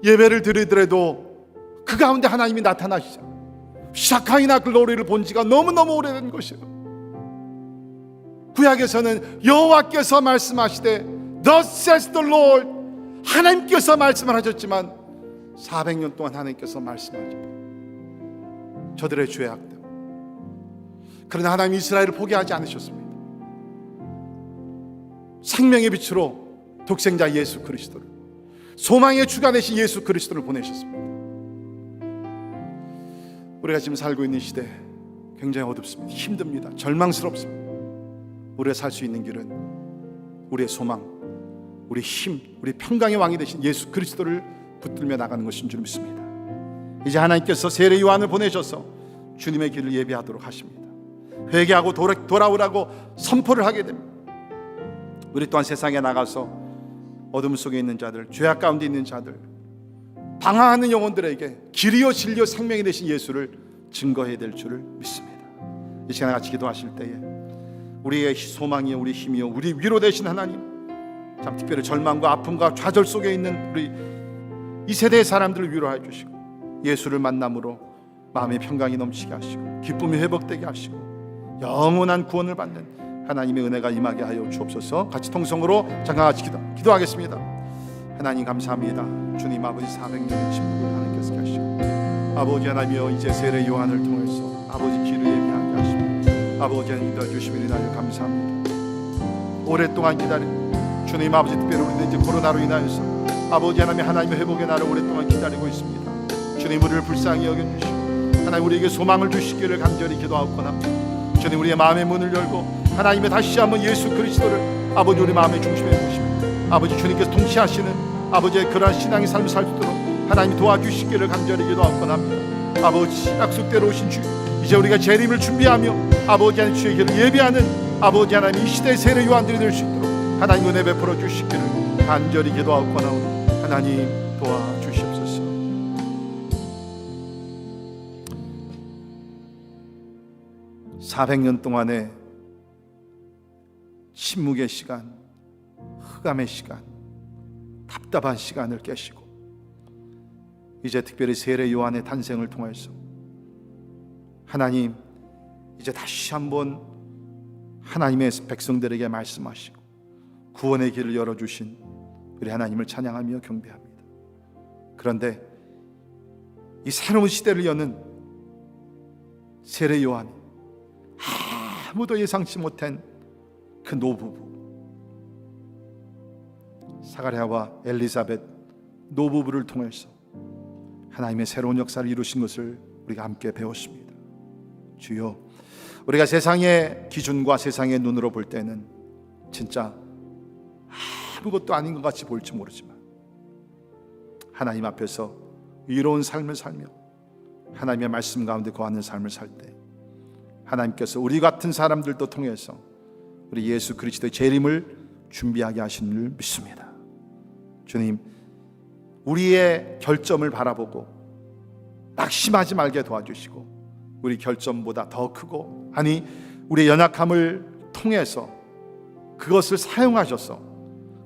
예배를 드리더라도 그 가운데 하나님이 나타나시죠. 샤카이나 글로리를 본 지가 너무너무 오래된 것이에요. 구약에서는 여호와께서 말씀하시되 Thus says the Lord, 하나님께서 말씀을 하셨지만 400년 동안 하나님께서 말씀하죠. 저들의 죄악 때문에. 그러나 하나님 이스라엘을 포기하지 않으셨습니다. 생명의 빛으로 독생자 예수 그리스도를, 소망의 주가 되신 예수 그리스도를 보내셨습니다. 우리가 지금 살고 있는 시대 굉장히 어둡습니다. 힘듭니다. 절망스럽습니다. 우리가 살 수 있는 길은 우리의 소망, 우리 힘, 우리 평강의 왕이 되신 예수 그리스도를 붙들며 나가는 것인 줄 믿습니다. 이제 하나님께서 세례 요한을 보내셔서 주님의 길을 예비하도록 하십니다. 회개하고 돌아오라고 선포를 하게 됩니다. 우리 또한 세상에 나가서 어둠 속에 있는 자들, 죄악 가운데 있는 자들, 방황하는 영혼들에게 길이요 진리요 생명이 되신 예수를 증거해야 될 줄을 믿습니다. 이 시간에 같이 기도하실 때에 우리의 소망이요, 우리 힘이요, 우리 위로 되신 하나님, 참 특별히 절망과 아픔과 좌절 속에 있는 우리 이 세대의 사람들을 위로해 주시고 예수를 만남으로 마음의 평강이 넘치게 하시고 기쁨이 회복되게 하시고 영원한 구원을 받는 하나님의 은혜가 임하게 하여 주옵소서. 같이 통성으로 잠깐 같이 기도하겠습니다. 하나님 감사합니다. 주님 아버지 400년의 침묵을 하나님께서 하시고 아버지 하나님이여 이제 세례 요한을 통해서 아버지 길을 예비하게 하시고 아버지 하나님 인도해주심을 인하여 감사합니다. 오랫동안 기다린 주님 아버지, 특별히 우리는 이제 코로나로 인하여서 아버지 하나님의 회복의 날을 오랫동안 기다리고 있습니다. 주님 우리를 불쌍히 여겨주시고 하나님 우리에게 소망을 주시기를 간절히 기도하옵고나 주님 우리의 마음의 문을 열고 하나님의 다시 한번 예수 그리스도를 아버지 우리 마음의 중심에 두시고 아버지 주님께서 통치하시는 아버지의 그러한 신앙의 삶을 살 수 있도록 하나님이 도와주시기를 간절히 기도하옵고나 합니다. 아버지 약속대로 오신 주, 이제 우리가 재림을 준비하며 아버지 하나님 주의 길을 예비하는 아버지 하나님 이 시대의 세례 요한들이 될 수 있도록 하나님 은혜 베풀어 주시기를 간절히 기도하옵고나오니 하나님 도와주시옵소서. (400년) 동안의 침묵의 시간, 흑암의 시간, 답답한 시간을 깨시고 이제 특별히 세례 요한의 탄생을 통해서 하나님 이제 다시 한번 하나님의 백성들에게 말씀하시고 구원의 길을 열어주신 우리 하나님을 찬양하며 경배합니다. 그런데 이 새로운 시대를 여는 세례 요한, 아무도 예상치 못한 그 노부부 사가랴와 엘리사벳 노부부를 통해서 하나님의 새로운 역사를 이루신 것을 우리가 함께 배웠습니다. 주여, 우리가 세상의 기준과 세상의 눈으로 볼 때는 진짜 아무것도 아닌 것 같이 보일지 모르지만 하나님 앞에서 위로운 삶을 살며 하나님의 말씀 가운데 거하는 삶을 살 때 하나님께서 우리 같은 사람들도 통해서 우리 예수 그리스도의 재림을 준비하게 하신 줄 믿습니다. 주님, 우리의 결점을 바라보고 낙심하지 말게 도와주시고 우리 결점보다 더 크고, 아니 우리의 연약함을 통해서 그것을 사용하셔서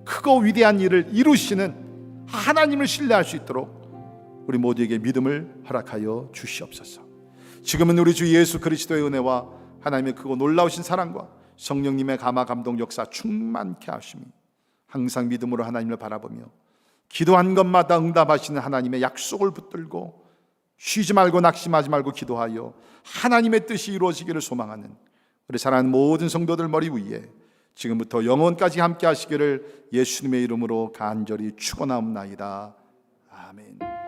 크고 위대한 일을 이루시는 하나님을 신뢰할 수 있도록 우리 모두에게 믿음을 허락하여 주시옵소서. 지금은 우리 주 예수 그리스도의 은혜와 하나님의 크고 놀라우신 사랑과 성령님의 감화 감동 역사 충만케 하심이 항상 믿음으로 하나님을 바라보며 기도한 것마다 응답하시는 하나님의 약속을 붙들고 쉬지 말고 낙심하지 말고 기도하여 하나님의 뜻이 이루어지기를 소망하는 우리 사랑하는 모든 성도들 머리 위에 지금부터 영원까지 함께 하시기를 예수님의 이름으로 간절히 축원하옵나이다. 아멘.